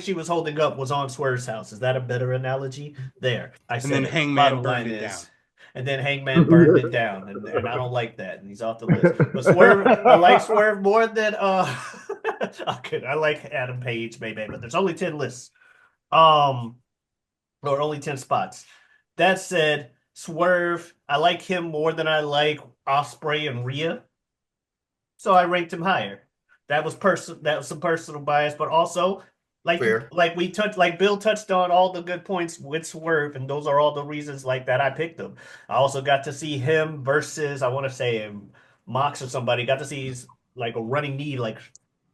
she was holding up was on Swerve's house. Is that a better analogy? There. I And said then it. Hangman Bottom burned line it down. is and then Hangman burned it down, and I don't like that, and he's off the list. But Swerve, I like Swerve more than I like Adam Page, maybe, but there's only 10 lists, or only 10 spots. That said, Swerve, I like him more than I like Osprey and Rhea, so I ranked him higher. That was some personal bias, but also Fair. Like Bill touched on all the good points with Swerve, and those are all the reasons like that I picked him. I also got to see him versus I want to say Mox or somebody. Got to see his like a running knee like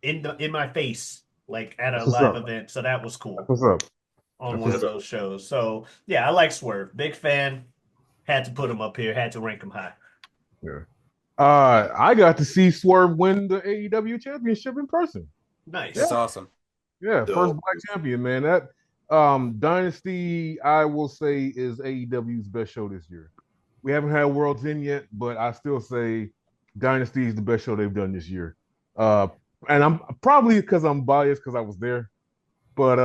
in my face like at a That's what's live up. event. So that was That's cool what's up. on That's one what's of That's up. those shows. So yeah, I like Swerve. Big fan. Had to put him up here. Had to rank him high. Yeah. I got to see Swerve win the AEW championship in person. Yeah, That's Nice. awesome. yeah, first dope. black champion, man. That Dynasty, I will say, is AEW's best show this year. We haven't had World's End yet, but I still say Dynasty is the best show they've done this year. Uh, and I'm probably because I'm biased because I was there, but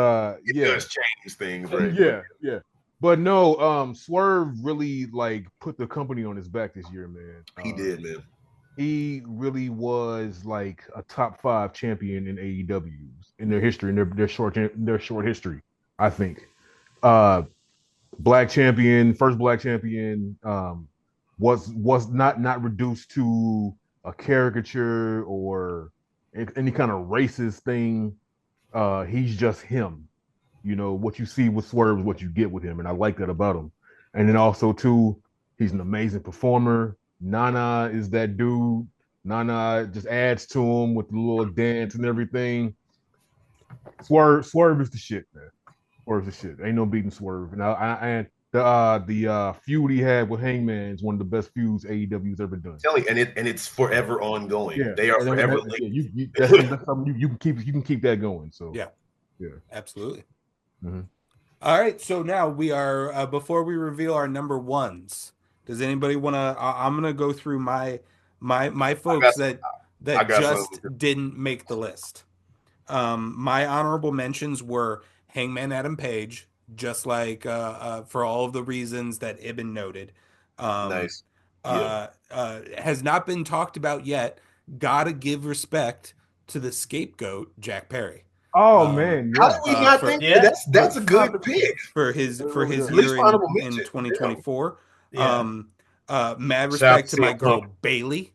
It yeah, does change things, right? But yeah, yeah. But no, Swerve really like put the company on his back this year, man. he did, man. He really was like a top 5 champion in AEW's in their history, in their short history, I think. Uh Black champion, first black champion, was not reduced to a caricature or any kind of racist thing. He's just him. You know, what you see with Swerve is what you get with him, and I like that about him. And then also too, he's an amazing performer. Nana is that dude. Nana just adds to him with the little dance and everything. Swerve is the shit, man. Swerve is the shit. Ain't no beating Swerve. And the feud he had with Hangman is one of the best feuds AEW's ever done. Telling you, and it's forever ongoing. Yeah, They are forever that's something you can keep that going. So Yeah, yeah. absolutely. Mhm. All right, so now we are before we reveal our number ones. Does anybody want to? I'm gonna go through my I got folks some. I that got some. just didn't make the list. My honorable mentions were Hangman Adam Page, just like for all of the reasons that Ibn noted. Um, Nice. Yeah. has not been talked about yet. Gotta give respect to the scapegoat, Jack Perry. Oh Um, man, How did yeah. we not for think that? Yeah. That's a good pick. for Really his At good. least year honorable in mention. Yeah. 2024. Yeah. Um, mad Shout out respect to to my CM Punk. girl Bailey.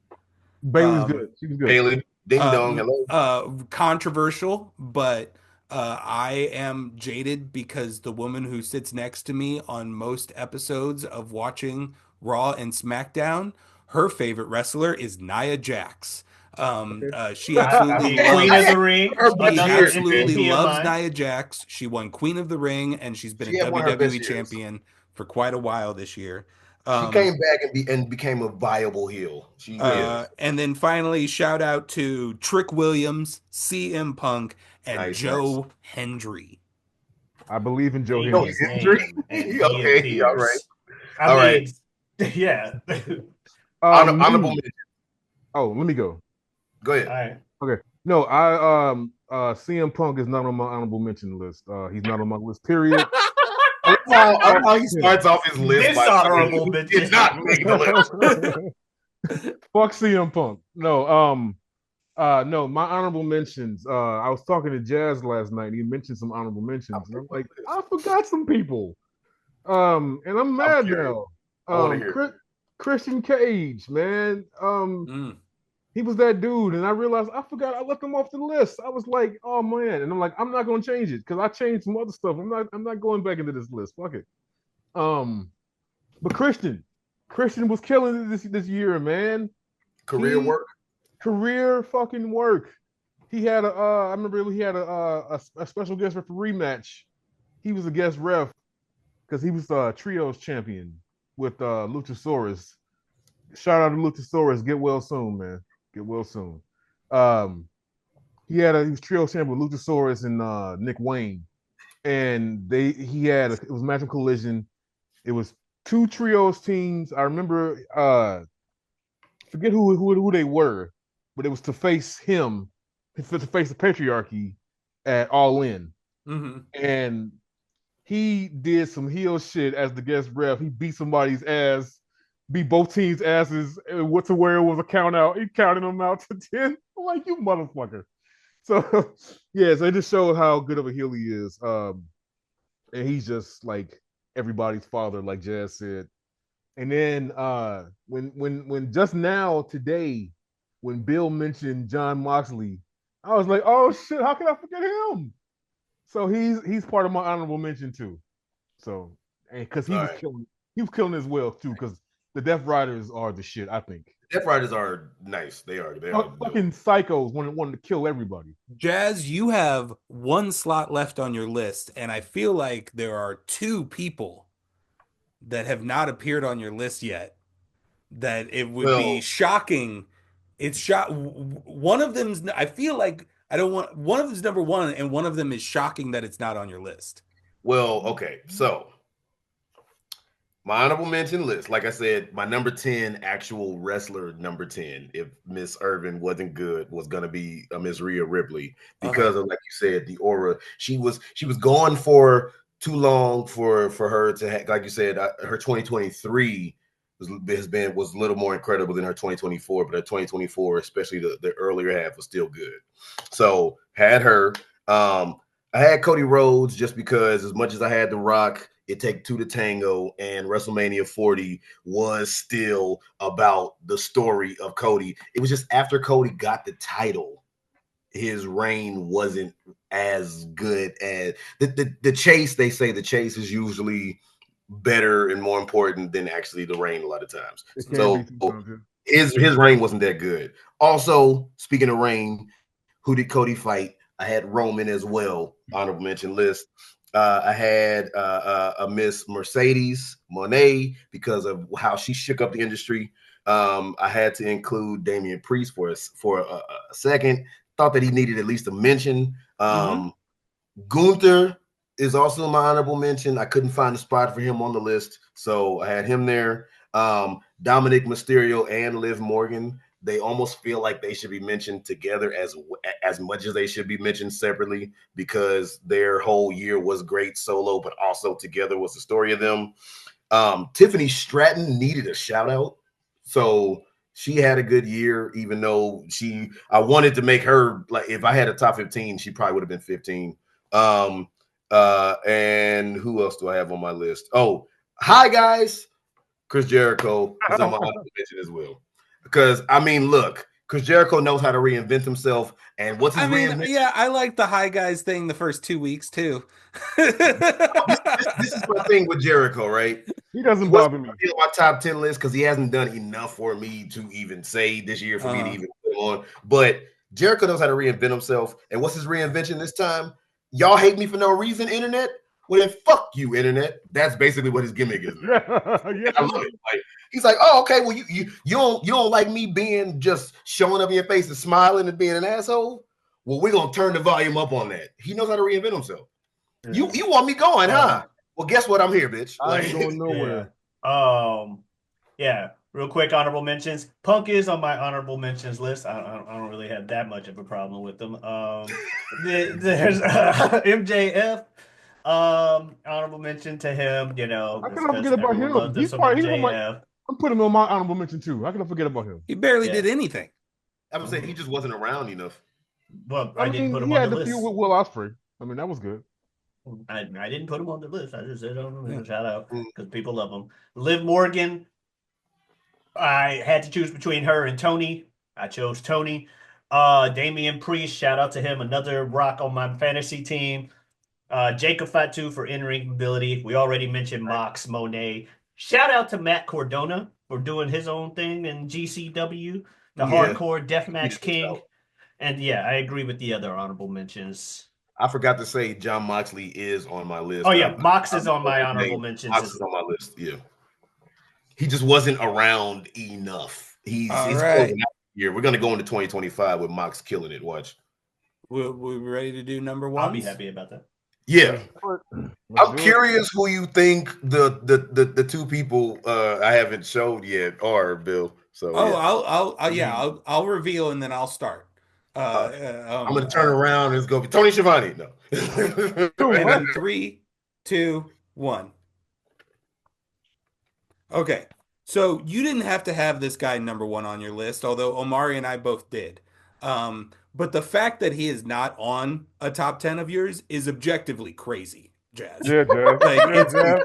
Bailey's Um, good. She was good. Bailey. Ding dong. Hello. controversial, but I am jaded because the woman who sits next to me on most episodes of watching Raw and SmackDown, her favorite wrestler is Nia Jax. Okay. She I absolutely mean, Queen of loves the Ring, Her she best another years, absolutely man. loves PMI. Nia Jax. She won Queen of the Ring, and she's been a She had one of her best WWE years. champion for quite a while this year. She Um, came back and became a viable heel. She yeah. and then finally, shout out to Trick Williams, CM Punk, and Nice, nice. Joe Hendry. I believe in Joe Name No Hendry. his injury. name and he Okay, all right. appears. I All right. mean, yeah. Honorable Me. mention. Oh, let me go. Go All ahead. right. Okay. No, I CM Punk is not on my honorable mention list. He's not on my list, period. I love how he Him. starts off his list by saying Dishonorable he mention. did not make the list. Fuck CM Punk. No, no, my honorable mentions. I was talking to Jazz last night. He mentioned some honorable mentions, and I'm like, I forgot some people. And I'm I'm mad curious. now. I want to hear. Christian Cage, man. Mm. He was that dude, and I realized I forgot I left him off the list. I was like, oh man, and I'm like, I'm not gonna change it because I changed some other stuff. I'm not going back into this list. Fuck it. Um, but Christian was killing it this year, man. Career He work. career fucking work. He had a I remember he had a special guest referee match. He was a guest ref because he was trios champion with Luchasaurus. Shout out to Luchasaurus. Get well soon, man. Get well soon. Um, he was trio champion with Luchasaurus and Nick Wayne, and it was match of collision. It was two trios teams. I remember forget who they were, but it was to face him, to face the patriarchy at All In, hmm and he did some heel shit as the guest ref. He beat somebody's ass, beat both teams' asses. What to where it was a count out. He counted them out to 10. I'm like, you motherfucker. So yeah, so it just showed how good of a heel he is. And he's just like everybody's father, like Jazz said. And then when just now today, when Bill mentioned John Moxley, I was like, oh shit, how can I forget him? So he's part of my honorable mention too. So because All right. he was killing as well too. Because the Death Riders are the shit. I think Death Riders are nice. They are. They are. fucking psychos wanting to kill everybody. Jazz, you have one slot left on your list, and I feel like there are two people that have not appeared on your list yet that it would be Well, shocking. It's shot. One of them's. I feel like I don't want. One of them's number one, and one of them is shocking that it's not on your list. well, okay. So my honorable mention list, like I said, my number 10 actual wrestler, number 10, if Miss Irvin wasn't good, was gonna be Miss Rhea Ripley because of, like you said, the aura. She was gone for too long for her to like you said, her 2023 was a little more incredible than her 2024, but her 2024, especially the earlier half, was still good. So had her. I had Cody Rhodes just because, as much as I had The Rock, it take two to tango, and WrestleMania 40 was still about the story of Cody. It was just after Cody got the title, his reign wasn't as good as the chase. They say the chase is usually better and more important than actually the reign a lot of times. So his reign wasn't that good. Also, speaking of reign, who did Cody fight? I had Roman as well, honorable mention list. I had a Miss Mercedes Monet because of how she shook up the industry. I had to include Damian Priest for a second. Thought that he needed at least a mention. Gunther is also my honorable mention. I couldn't find a spot for him on the list, so I had him there. Dominic Mysterio and Liv Morgan, they almost feel like they should be mentioned together as much as they should be mentioned separately, because their whole year was great solo, but also together was the story of them. Tiffany Stratton needed a shout out. So she had a good year, even though I wanted to make her, like, if I had a top 15, she probably would have been 15. And who else do I have on my list? Oh, hi guys. Chris Jericho is on my honorable mention as well. Because I mean, look, Chris Jericho knows how to reinvent himself. And what's his reinvention? Yeah, I like the high guys thing the first 2 weeks too. This is my thing with Jericho, right? He doesn't bother me. On my top 10 list because he hasn't done enough for me to even say this year for me to even put him on. But Jericho knows how to reinvent himself. And what's his reinvention this time? Y'all hate me for no reason, internet? Well, then fuck you, internet. That's basically what his gimmick is. Yeah. I love it. Like, he's like, oh, okay, well, you don't like me being just showing up in your face and smiling and being an asshole? Well, we're gonna turn the volume up on that. He knows how to reinvent himself. Yeah. You want me going, huh? Well, guess what? I'm here, bitch. I ain't going nowhere. Yeah. Real quick, honorable mentions. Punk is on my honorable mentions list. I don't really have that much of a problem with them. There's MJF. Honorable mention to him. You know, I cannot forget about him. He's I'm putting him on my honorable mention too. How can I forget about him? He barely did anything. I would say he just wasn't around enough. Well, I didn't put him on the list. He had the feud with Will Ospreay. I mean, that was good. I didn't put him on the list. I just said, shout out because people love him. Liv Morgan. I had to choose between her and Tony. I chose Tony. Damian Priest, shout out to him. Another rock on my fantasy team. Jacob Fatu for in-ring ability. We already mentioned Mox Monet. Shout out to Matt Cardona for doing his own thing in GCW, the Hardcore Deathmatch King. And yeah, I agree with the other honorable mentions. I forgot to say John Moxley is on my list. Oh yeah, Mox is on my honorable mentions. Mox is on my list. Yeah, he just wasn't around enough. He's right here. We're gonna go into 2025 with Mox killing it. Watch. We're ready to do number one. I'll be happy about that. Yeah, I'm curious who you think the two people I haven't showed yet are, Bill. So I'll reveal and then I'll start. I'm gonna turn around and it's gonna be Tony Schiavone. No. And then 3, 2, 1. Okay, so you didn't have to have this guy number one on your list, although Omari and I both did. But the fact that he is not on a top 10 of yours is objectively crazy, Jazz. Yeah, Jazz. Like,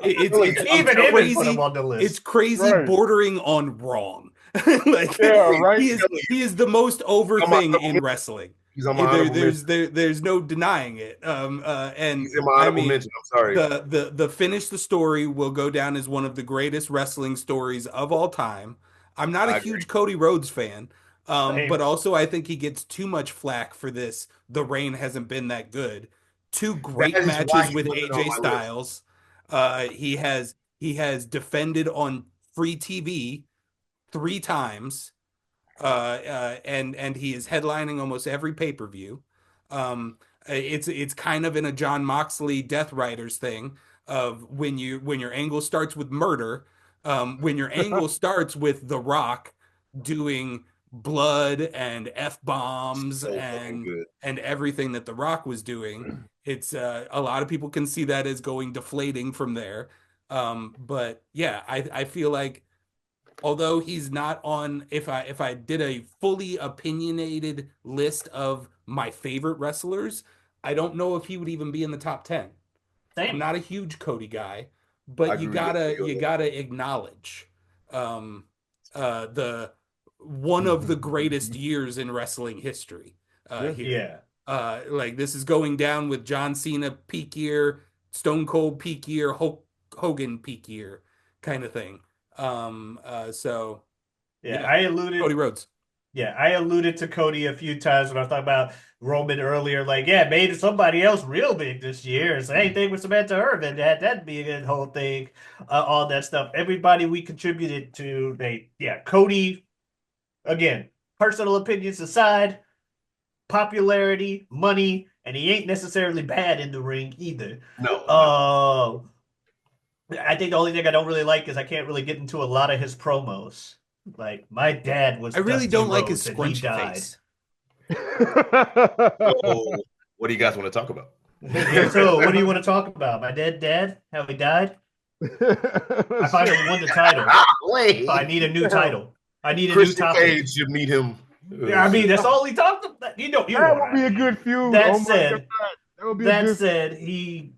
it's crazy. It's crazy, right. Bordering on wrong. Like, yeah, right. He is the most over thing in wrestling. He's on my honorable mention. There's no denying it. And He's in my I honorable mean, mention. I'm sorry. the finish the story will go down as one of the greatest wrestling stories of all time. I'm not a I agree. huge Cody Rhodes fan, but Same. also I think he gets too much flack for this. The reign hasn't been that good. Two That great is why matches he with wasn't on AJ my list. Styles. He has defended on free TV 3 times, and he is headlining almost every pay-per-view. It's kind of in a John Moxley Death Riders thing of when your angle starts with murder, when your angle starts with The Rock doing blood and F bombs So fucking good. and everything that The Rock was doing. It's a lot of people can see that as going deflating from there. But yeah, I feel like although he's not on, if I did a fully opinionated list of my favorite wrestlers, I don't know if he would even be in the top 10. I'm Same. not a huge Cody guy, I but you agree with gotta you. you gotta acknowledge the one of the greatest years in wrestling history here. Yeah. Like this is going down with John Cena peak year, Stone Cold peak year, Hulk Hogan peak year kind of thing. So Yeah. yeah, I alluded. Cody Rhodes. Yeah, I alluded to Cody a few times when I was talking about Roman earlier. Like, yeah, made somebody else real big this year. Same thing with Samantha Irvin. That'd be a good whole thing. All that stuff. Everybody we contributed to. Cody. Again, personal opinions aside, popularity, money, and he ain't necessarily bad in the ring either. No. I think the only thing I don't really like is I can't really get into a lot of his promos. Like my dad was I really Dusty don't like his Rhodes and he scrunchy died. face. So, what do you guys want to talk about? Yeah, so what do you want to talk about? My dead dad? How he died? I finally won the title. Wait. So I need a new title. I need a Christian new topic. Cage should meet him. Yeah, I mean, that's all he talked about. You know That what would be I a mean. good feud. That Oh my said, God. That would be a good he,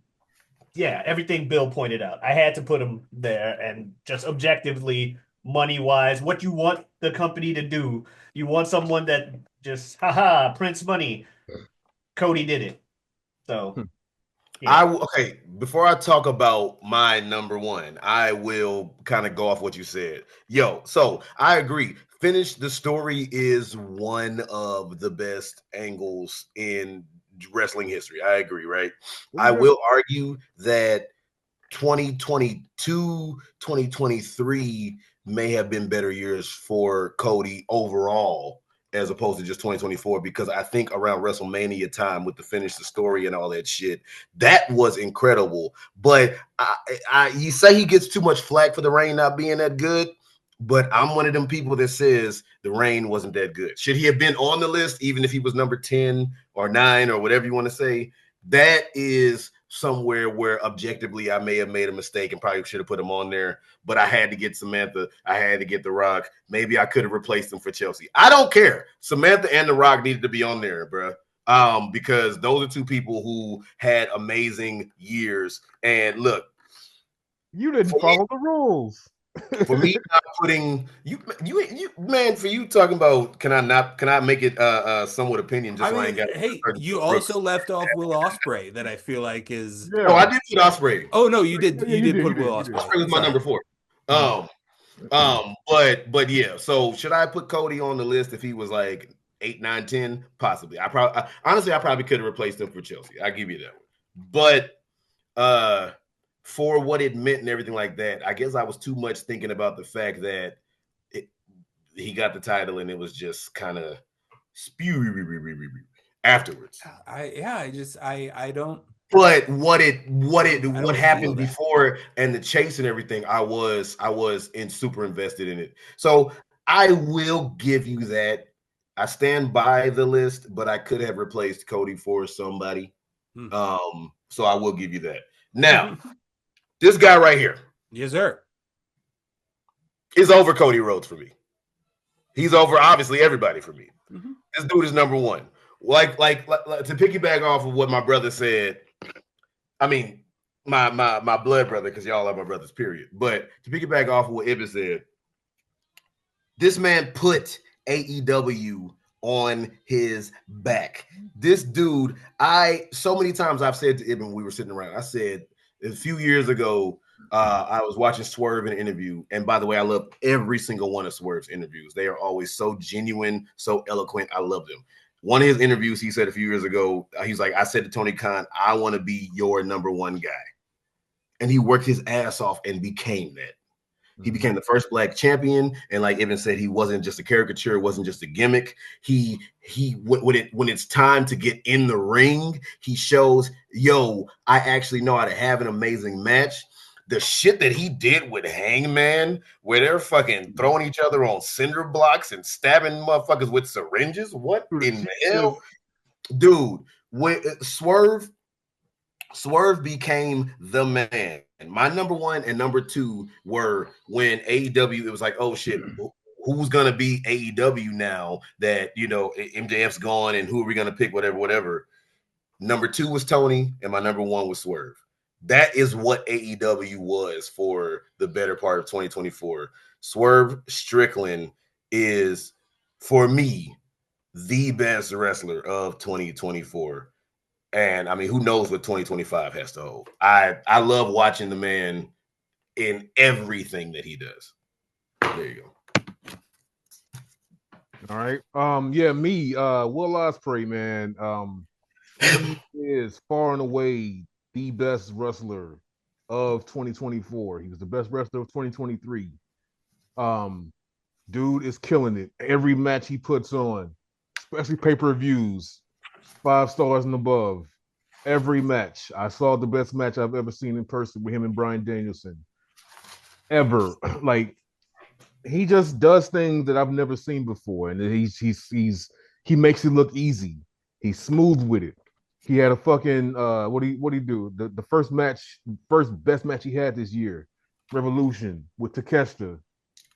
everything Bill pointed out. I had to put him there, and just objectively, money wise, what you want the company to do. You want someone that just, prints money. Cody did it. So, yeah. Okay, before I talk about my number one, I will kind of go off what you said. So I agree. Finish the story is one of the best angles in wrestling history. I agree, right? I will argue that 2022, 2023 may have been better years for Cody overall as opposed to just 2024, because I think around WrestleMania time with the finish the story and all that shit, that was incredible. But you say he gets too much flack for the reign not being that good, but I'm one of them people that says the reign wasn't that good. Should he have been on the list, even if he was number 10 or 9 or whatever you want to say? That is somewhere where objectively I may have made a mistake and probably should have put him on there, but I had to get Samantha. I had to get The Rock. Maybe I could have replaced him for Chelsea. I don't care. Samantha and The Rock needed to be on there, bro. Because those are two people who had amazing years. And look, You didn't follow the rules. for me not putting you man, for you talking about can I make it somewhat opinion just so I ain't got hey, you also left off Will Ospreay that I feel like is No, I did put Ospreay. Oh no, you did Yeah, you did put you Will did. Ospreay. Ospreay was my number 4. But yeah, so should I put Cody on the list if he was like 8, 9, 10? Possibly. Honestly, I probably could have replaced him for Chelsea. I give you that one. But for what it meant and everything like that, I guess I was too much thinking about the fact that he got the title and it was just kind of spew afterwards. I don't. But what happened that. before and the chase and everything, I was super invested in it. So I will give you that. I stand by the list, but I could have replaced Cody for somebody. So I will give you that. Now, this guy right here. Yes, sir. Is over Cody Rhodes for me. He's over obviously everybody for me. This dude is number 1. Like to piggyback off of what my brother said. I mean, my blood brother, because y'all are my brothers, period. But to piggyback off of what Ibis said, this man put AEW on his back. This dude, so many times I've said to Ibn, we were sitting around, I said a few years ago, I was watching Swerve in an interview. And by the way, I love every single one of Swerve's interviews. They are always so genuine, so eloquent. I love them. One of his interviews, he said a few years ago, he's like, I said to Tony Khan, I want to be your number one guy. And he worked his ass off and became that. He became the first black champion, and like Ibn said, he wasn't just a caricature, it wasn't just a gimmick. He when it's time to get in the ring, he shows, yo, I actually know how to have an amazing match. The shit that he did with Hangman, where they're fucking throwing each other on cinder blocks and stabbing motherfuckers with syringes. What in the hell, dude? When Swerve became the man. And my number one and number two were when AEW, it was like, oh shit, who's gonna be AEW now that MJF's gone, and who are we gonna pick? Whatever. Number two was Tony, and my number one was Swerve. That is what AEW was for the better part of 2024. Swerve Strickland is, for me, the best wrestler of 2024. And I mean, who knows what 2025 has to hold? I love watching the man in everything that he does. There you go. All right. Yeah, me, Will Ospreay, man. He is far and away the best wrestler of 2024. He was the best wrestler of 2023. Dude is killing it. Every match he puts on, especially pay-per-views, 5 stars and above. Every match. I saw the best match I've ever seen in person with him and Bryan Danielson. Ever. Like, he just does things that I've never seen before, and he makes it look easy. He's smooth with it. He had a fucking what do he do? The first best match he had this year, Revolution with Takeshita.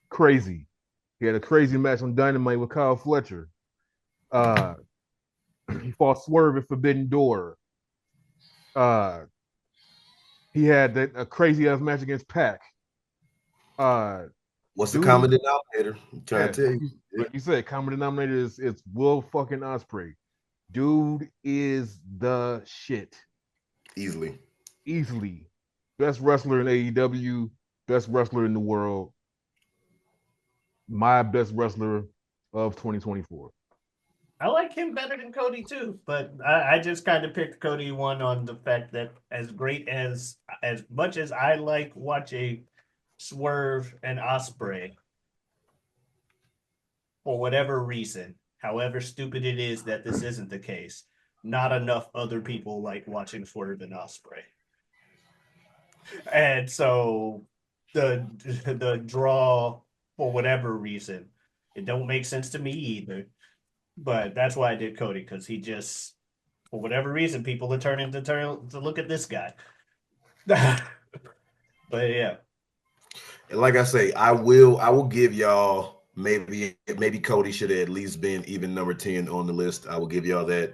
Crazy. He had a crazy match on Dynamite with Kyle Fletcher. He fought Swerve at Forbidden Door. He had a crazy ass match against Pac. What's the common denominator? I'm trying to tell you. Like you said, common denominator is Will fucking Ospreay. Dude is the shit. Easily. Best wrestler in AEW, best wrestler in the world. My best wrestler of 2024. I like him better than Cody too, but I just kind of picked Cody one on the fact that as much as I like watching Swerve and Ospreay, for whatever reason, however stupid it is that this isn't the case, not enough other people like watching Swerve and Ospreay. And so the draw, for whatever reason, it don't make sense to me either. But that's why I did Cody, because he just, for whatever reason, people are turning to look at this guy. But yeah. And like I say, I will give y'all maybe Cody should have at least been even number 10 on the list. I will give y'all that.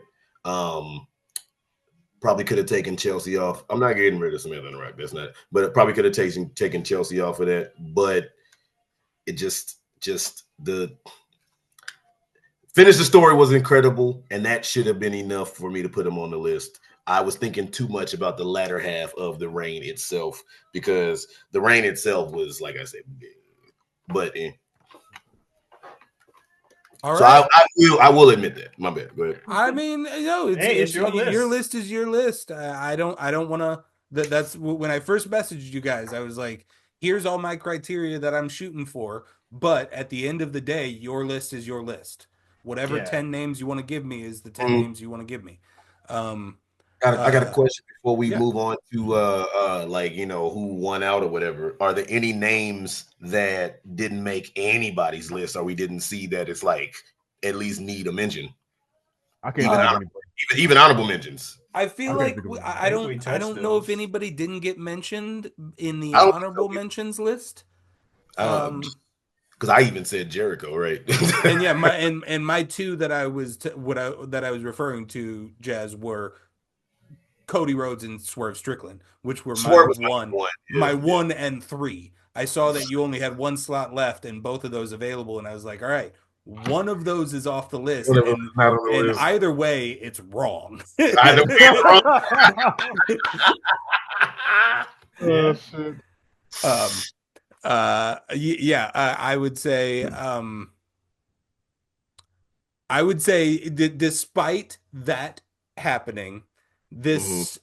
Probably could have taken Chelsea off. I'm not getting rid of Samantha and Rock. That's not, but it probably could have taken Chelsea off of that. But it just the finish the story was incredible, and that should have been enough for me to put him on the list. I was thinking too much about the latter half of the reign itself, because the reign itself was, like I said, but All so right. I will admit that. My bad. Go ahead. I mean, it's your list. Your list is your list. I don't want to. That's when I first messaged you guys. I was like, here's all my criteria that I'm shooting for. But at the end of the day, your list is your list. Whatever 10 names you want to give me is the 10 names you want to give me. I got a question before we move on to who won out or whatever. Are there any names that didn't make anybody's list, or we didn't see that it's like at least need a mention? I can't even honorable mentions. I feel like I don't know if anybody didn't get mentioned in the honorable mentions list. Because I even said Jericho, right? And yeah, my two that I was referring to, Jazz, were Cody Rhodes and Swerve Strickland, which were my 1 and 3. I saw that you only had one slot left and both of those available, and I was like, all right, One of those is off the list, One of them and is not on the and list. either way, it's wrong. Either way, it's wrong. Oh shit. Yeah, I would say despite that happening, this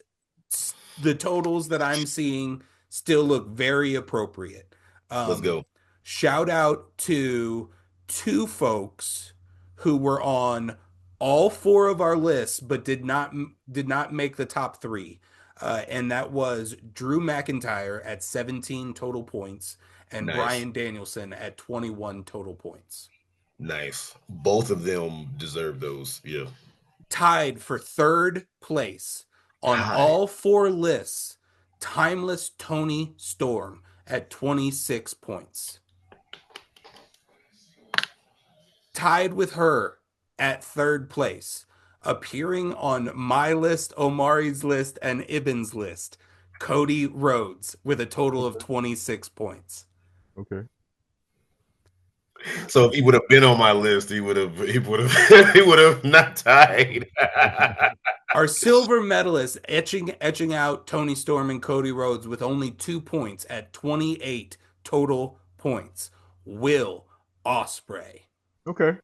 the totals that I'm seeing still look very appropriate. Let's Um, go. Shout out to two folks who were on all four of our lists, but did not make the top three. And that was Drew McIntyre at 17 total points and Nice. Brian Danielson at 21 total points. Nice. Both of them deserve those. Yeah. Tied for third place on Tied. all four lists, Timeless Tony Storm at 26 points. Tied with her at third place, appearing on my list, Omari's list, and Ibn's list, Cody Rhodes with a total of 26 points. Okay. So if he would have been on my list, he would have he would have not tied. Our silver medalists etching out Tony Storm and Cody Rhodes with only 2 points at 28 total points. Will Ospreay. Okay.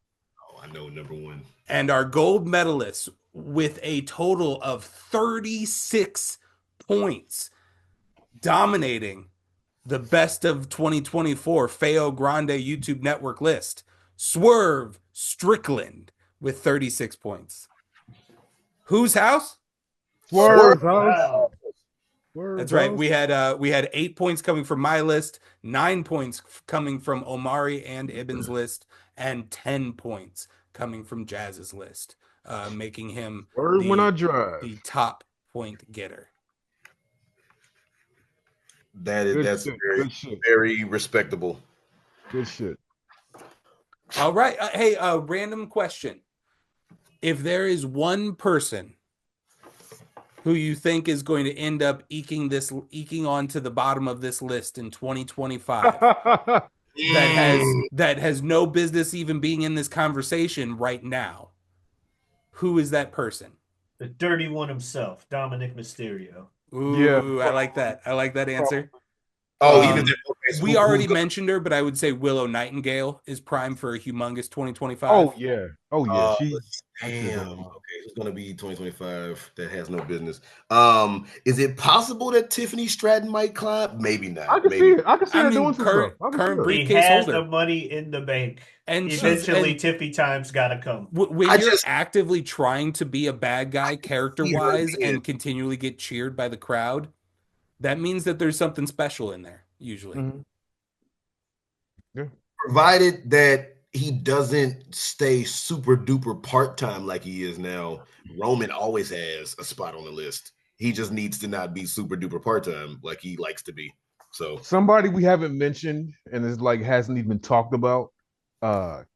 Oh, I know number one. And our gold medalists with a total of 36 points, dominating the best of 2024 FeoGrande YouTube network list. Swerve Strickland with 36 points. Whose house? Swerve house. Wow. Swerve That's right. house. We had 8 points coming from my list, 9 points coming from Omari and Ibn's list, and 10 points coming from Jazz's list, making him Swerve when I drive. the top point getter. That's shit. very, Good shit. very respectable. Good shit. All right. Hey, random question. If there is one person who you think is going to end up eking onto the bottom of this list in 2025 that has no business even being in this conversation right now, who is that person? The dirty one himself, Dominic Mysterio. Ooh, Yeah. I like that. I like that answer. Oh, Um, even okay, so We who's already gonna- mentioned her, but I would say Willow Nightingale is prime for a humongous 2025. Oh yeah. Oh yeah. Damn. Okay, who's gonna be 2025 that has no business? Is it possible that Tiffany Stratton might climb? Maybe not. I can Maybe. see it. I can see I her mean, doing some current- stuff. I can current see He brief- Briefcase has holder. the money in the bank. And Eventually, Tiffy time's got to come. When I you're just- actively trying to be a bad guy character-wise being- and continually get cheered by the crowd, that means that there's something special in there, usually. Mhm. Provided that he doesn't stay super duper part time like he is now, Roman always has a spot on the list. He just needs to not be super duper part time like he likes to be. So Somebody we haven't mentioned and is like hasn't even talked about,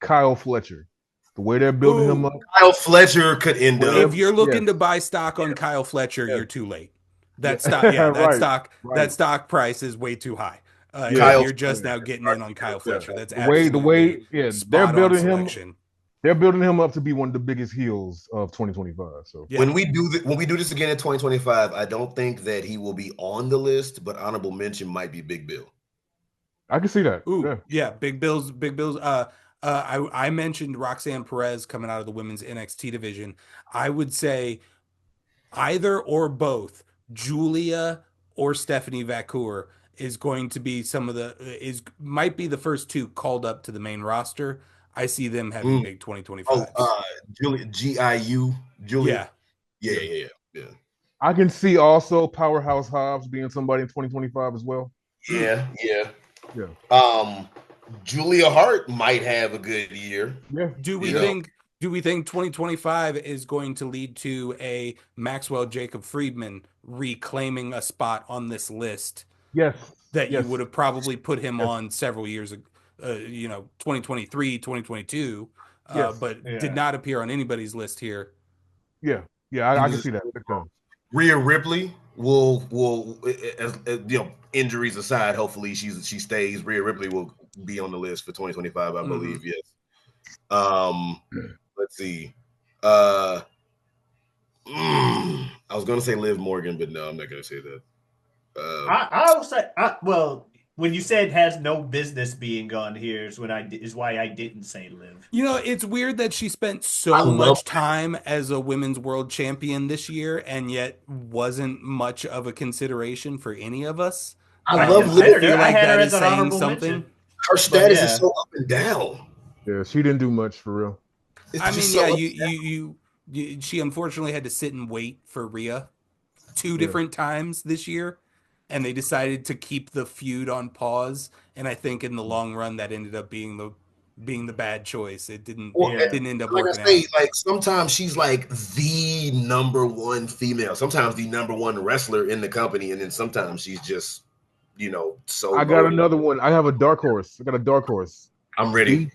Kyle Fletcher. The way they're building him Ooh. up. Kyle Fletcher could end Whatever. up. If you're looking Yeah. to buy stock on Kyle Fletcher, Yeah. you're too late. That Yeah. stock, yeah, Right. that Right. stock price is way too high. Kyle- You're just now getting in on Kyle Fletcher. That's The way, absolutely yeah, they're spot-on building him. selection. They're building him up to be one of the biggest heels of 2025. So Yeah. When we do this again in 2025, I don't think that he will be on the list, but honorable mention might be Big Bill. I can see that. Ooh, yeah, Big Bills. I mentioned Roxanne Perez coming out of the women's NXT division. I would say either or both, Julia or Stephanie Vacour is going to be might be the first two called up to the main roster. I see them having big 2025. Julia Giu. Julia. Yeah. Yeah. I can see also Powerhouse Hobbs being somebody in 2025 as well. Yeah. Yeah. Julia Hart might have a good year. Yeah. Do we think 2025 is going to lead to a Maxwell Jacob Friedman reclaiming a spot on this list Yes. that Yes. you would have probably put him Yes. on several years ago, 2023, 2022, Yes. but Yeah. did not appear on anybody's list here. Yeah. Yeah. I can see that. Rhea Ripley will as injuries aside, hopefully she stays. Rhea Ripley will be on the list for 2025, I believe. Yes. Let's see. I was gonna say Liv Morgan, but no, I'm not gonna say that. I will say, well, when you said has no business being on here is why I didn't say Liv. You know, it's weird that she spent I so love much time as a women's world champion this year and yet wasn't much of a consideration for any of us. I I, love I Liv. feel I like had her that as is an saying honorable something. mention, Her but status is yeah, so up and down. Yeah, she didn't do much for real. It's I just mean, so yeah, up. she unfortunately had to sit and wait for Rhea two Yeah. different times this year, and they decided to keep the feud on pause. And I think in the long run, that ended up being the bad choice. It Well, yeah. didn't end up like working I say, out. like sometimes she's like the number one female, sometimes the number one wrestler in the company, and then sometimes she's just, so I got voted. another one. I have a dark horse. I got a dark horse. I'm ready.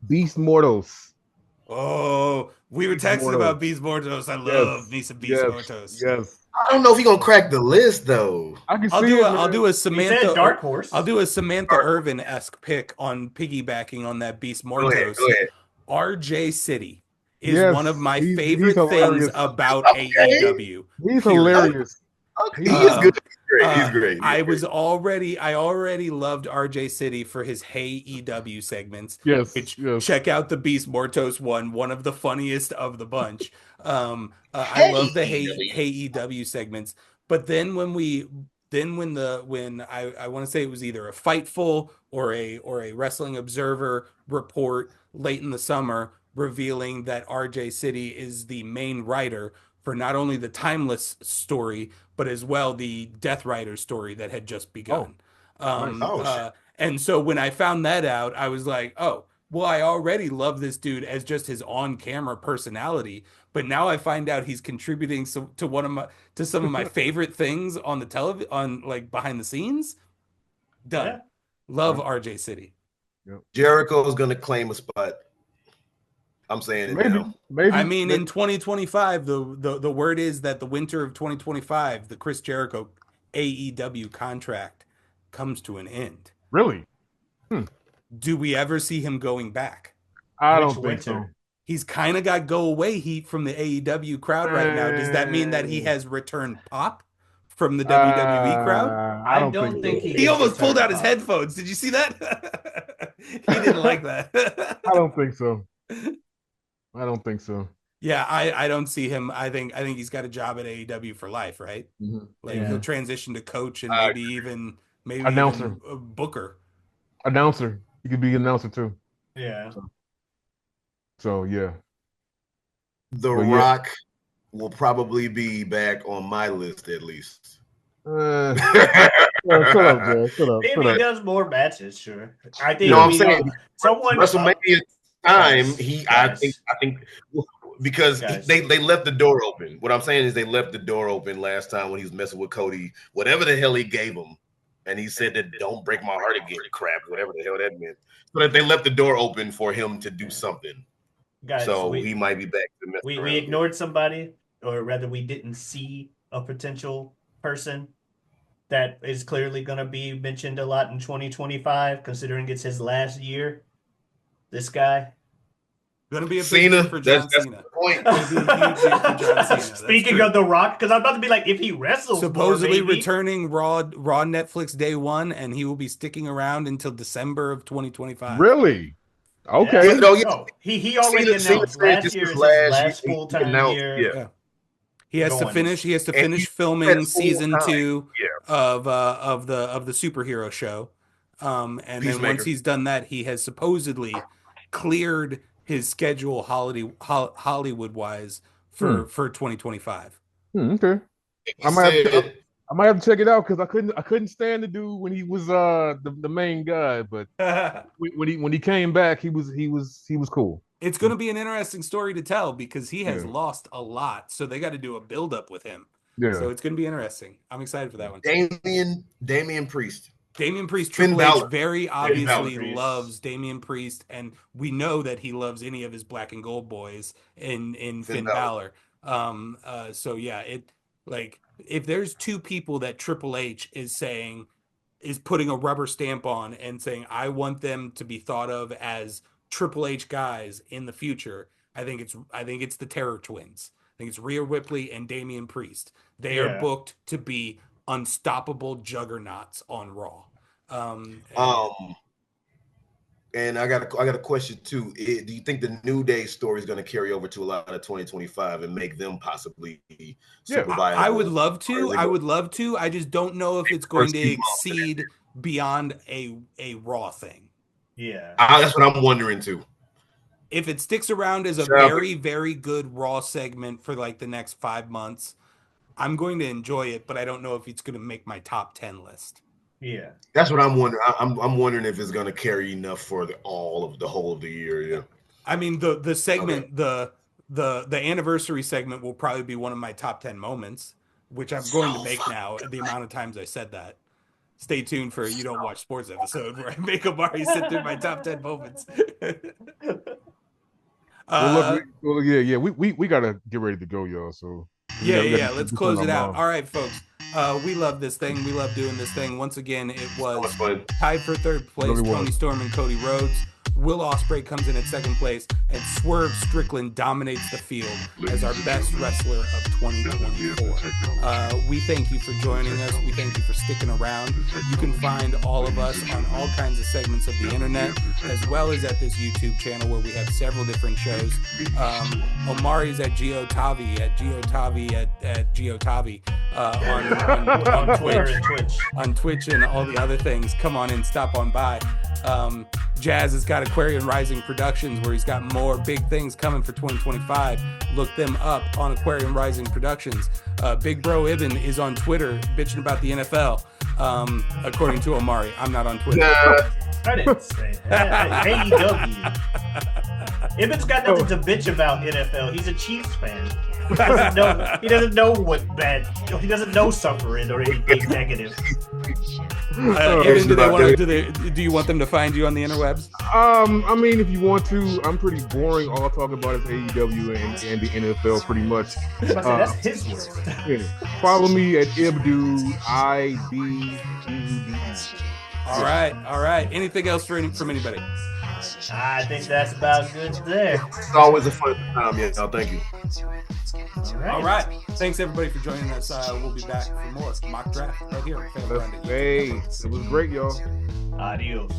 Beast Mortos. Oh, we were Beast texting about Mortos. Beast Mortos. I love Yes. me some Beast Yes. Mortos. Yes. I don't know if he's gonna crack the list though. I can I'll see do it, a I'll man. do a He said Samantha dark I'll horse. do a Samantha Irvin-esque pick on piggybacking on that Beast Go ahead, Mortos. go ahead. RJ City is one of Yes. my He's favorite things hilarious. about Okay, AEW. He's Period. hilarious. okay, he He's is good. Um, He's great. He's great. He's great. I already loved RJ City for his Hey EW segments, yes, which yes. check out the Beast Mortos one of the funniest of the bunch. I Hey, love the EW. Hey EW segments, but then when I want to say it was either a Fightful or a Wrestling Observer report late in the summer revealing that RJ City is the main writer for not only the Timeless story but as well the Death Rider story that had just Oh, begun. nice. Oh shit. And so when I found that out, I was like, oh, well, I already love this dude as just his on-camera personality, but now I find out he's contributing to some of my favorite things on the television on like behind the scenes. Done. Yeah. Love Yep, RJ City. yep. Jericho is gonna claim a spot. I'm saying it Maybe, now. I maybe, mean, maybe. in 2025, the word is that the winter of 2025, the Chris Jericho AEW contract comes to an end. Really? Hmm. Do we ever see him going back? I Which don't think so. winter? He's kind of got go away heat from the AEW crowd right now. Does that mean that he has returned pop from the WWE crowd? I I don't think don't think so. he He gets almost pulled returned out his pop. headphones. Did you see that? He didn't like that. I don't think so. I don't think so. Yeah, I don't see him. I think he's got a job at AEW for life, right? Mhm. Like he'll Yeah. transition to coach and Uh, maybe Announcer, even a booker. announcer. You could be an announcer too. Yeah. So yeah, The but yeah. Rock will probably be back on my list at least. Uh, shut up, Jay. Shut up. If Shut he up. does more matches, sure. I think No, Yeah. I'm saying someone WrestleMania time. guys, I guys, think because guys. they left the door open. What I'm saying is they left the door open last time when he was messing with Cody, whatever the hell he gave him, and he said that "don't break my heart again," crap, whatever the hell that meant. But they left the door open for him to do something, Guys, so he might be back to mess we around again. ignored somebody, or rather, we didn't see a potential person that is clearly going to be mentioned a lot in 2025, considering it's his last year. This guy. Gonna be a big year Cena, for that's John the Cena. point. Gonna be a huge year for John Cena. That's Speaking true. of The Rock, because I'm about to be like, if he wrestles Supposedly more, maybe. returning Raw Netflix day one, and he will be sticking around until December of 2025. Really? Yeah. Okay. No, yeah. No, he already Cena announced said last this year is is his last year. last He full time announced, year yeah, Yeah. He has to going. finish. He has to and finish he said filming full season time. 2 Yeah, of the superhero show, and then once Peacemaker. he's done that, he has supposedly cleared his schedule Hollywood wise Hmm. for 2025. Okay. He I might have to, said, I might have to check it out because I couldn't stand the dude when he was the main guy, but when he came back, he was cool. It's going to be an interesting story to tell because he has Yeah. lost a lot, so they got to do a build up with him. Yeah. So it's going to be interesting. I'm excited for that one. Damian Priest. Damian Priest, Finn Triple H Balor. very Balor. obviously Priest. loves Damian Priest, and we know that he loves any of his black and gold boys in Finn Balor. So yeah, it like if there's two people that Triple H is putting a rubber stamp on and saying I want them to be thought of as Triple H guys in the future, I think it's the Terror Twins. I think it's Rhea Ripley and Damian Priest. They are booked to be unstoppable juggernauts on Raw. And I got a question too. Do you think the New Day story is going to carry over to a lot of 2025 and make them possibly super viable? I would love to. I would love to. I just don't know if it's going to exceed beyond a Raw thing. Yeah, that's what I'm wondering too. If it sticks around as a very, very good Raw segment for like the next 5 months, I'm going to enjoy it, but I don't know if it's going to make my top 10 list. Yeah, that's what I'm wondering. I'm wondering if it's going to carry enough for the whole of the year. Yeah, I mean the segment, the anniversary segment will probably be one of my top 10 moments, which I'm going to make now. The amount of times I said that. Stay tuned for a You Don't Watch Sports episode where I make Omari sit through my top 10 moments. We gotta get ready to go, y'all. So let's close it out. All right, folks. We love this thing. We love doing this thing. Once again, it was tied for third place. Tony Storm and Cody Rhodes. Will Ospreay comes in at second place, and Swerve Strickland dominates the field as our best wrestler of 2024. We thank you for joining us. We thank you for sticking around. You can find all of us on all kinds of segments of the internet, as well as at this YouTube channel where we have several different shows. Omari's at Geotavi, at Geotavi, on Twitch, on Twitch and all the other things. Come on in, stop on by. Jazz has got Aquarium Rising Productions, where he's got more big things coming for 2025. Look them up on Aquarium Rising Productions. Big Bro Ibn is on Twitter bitching about the NFL, according to Omari. I'm not on Twitter. I didn't say that. AEW. Ibn's got nothing to bitch about NFL. He's a Chiefs fan. He doesn't know what bad. He doesn't know suffering or anything negative. Ibn, do you want them to find you on the interwebs? I mean, if you want to, I'm pretty boring. All I talk about is AEW and the NFL, pretty much. That's his word. Follow me at Ibdu IBDUD. All right. Anything else from anybody? I think that's about good there. It's always a fun time, y'all. Thank you. All right. Thanks everybody for joining us. We'll be back for more mock draft right here. Hey, it was great, y'all. Adios.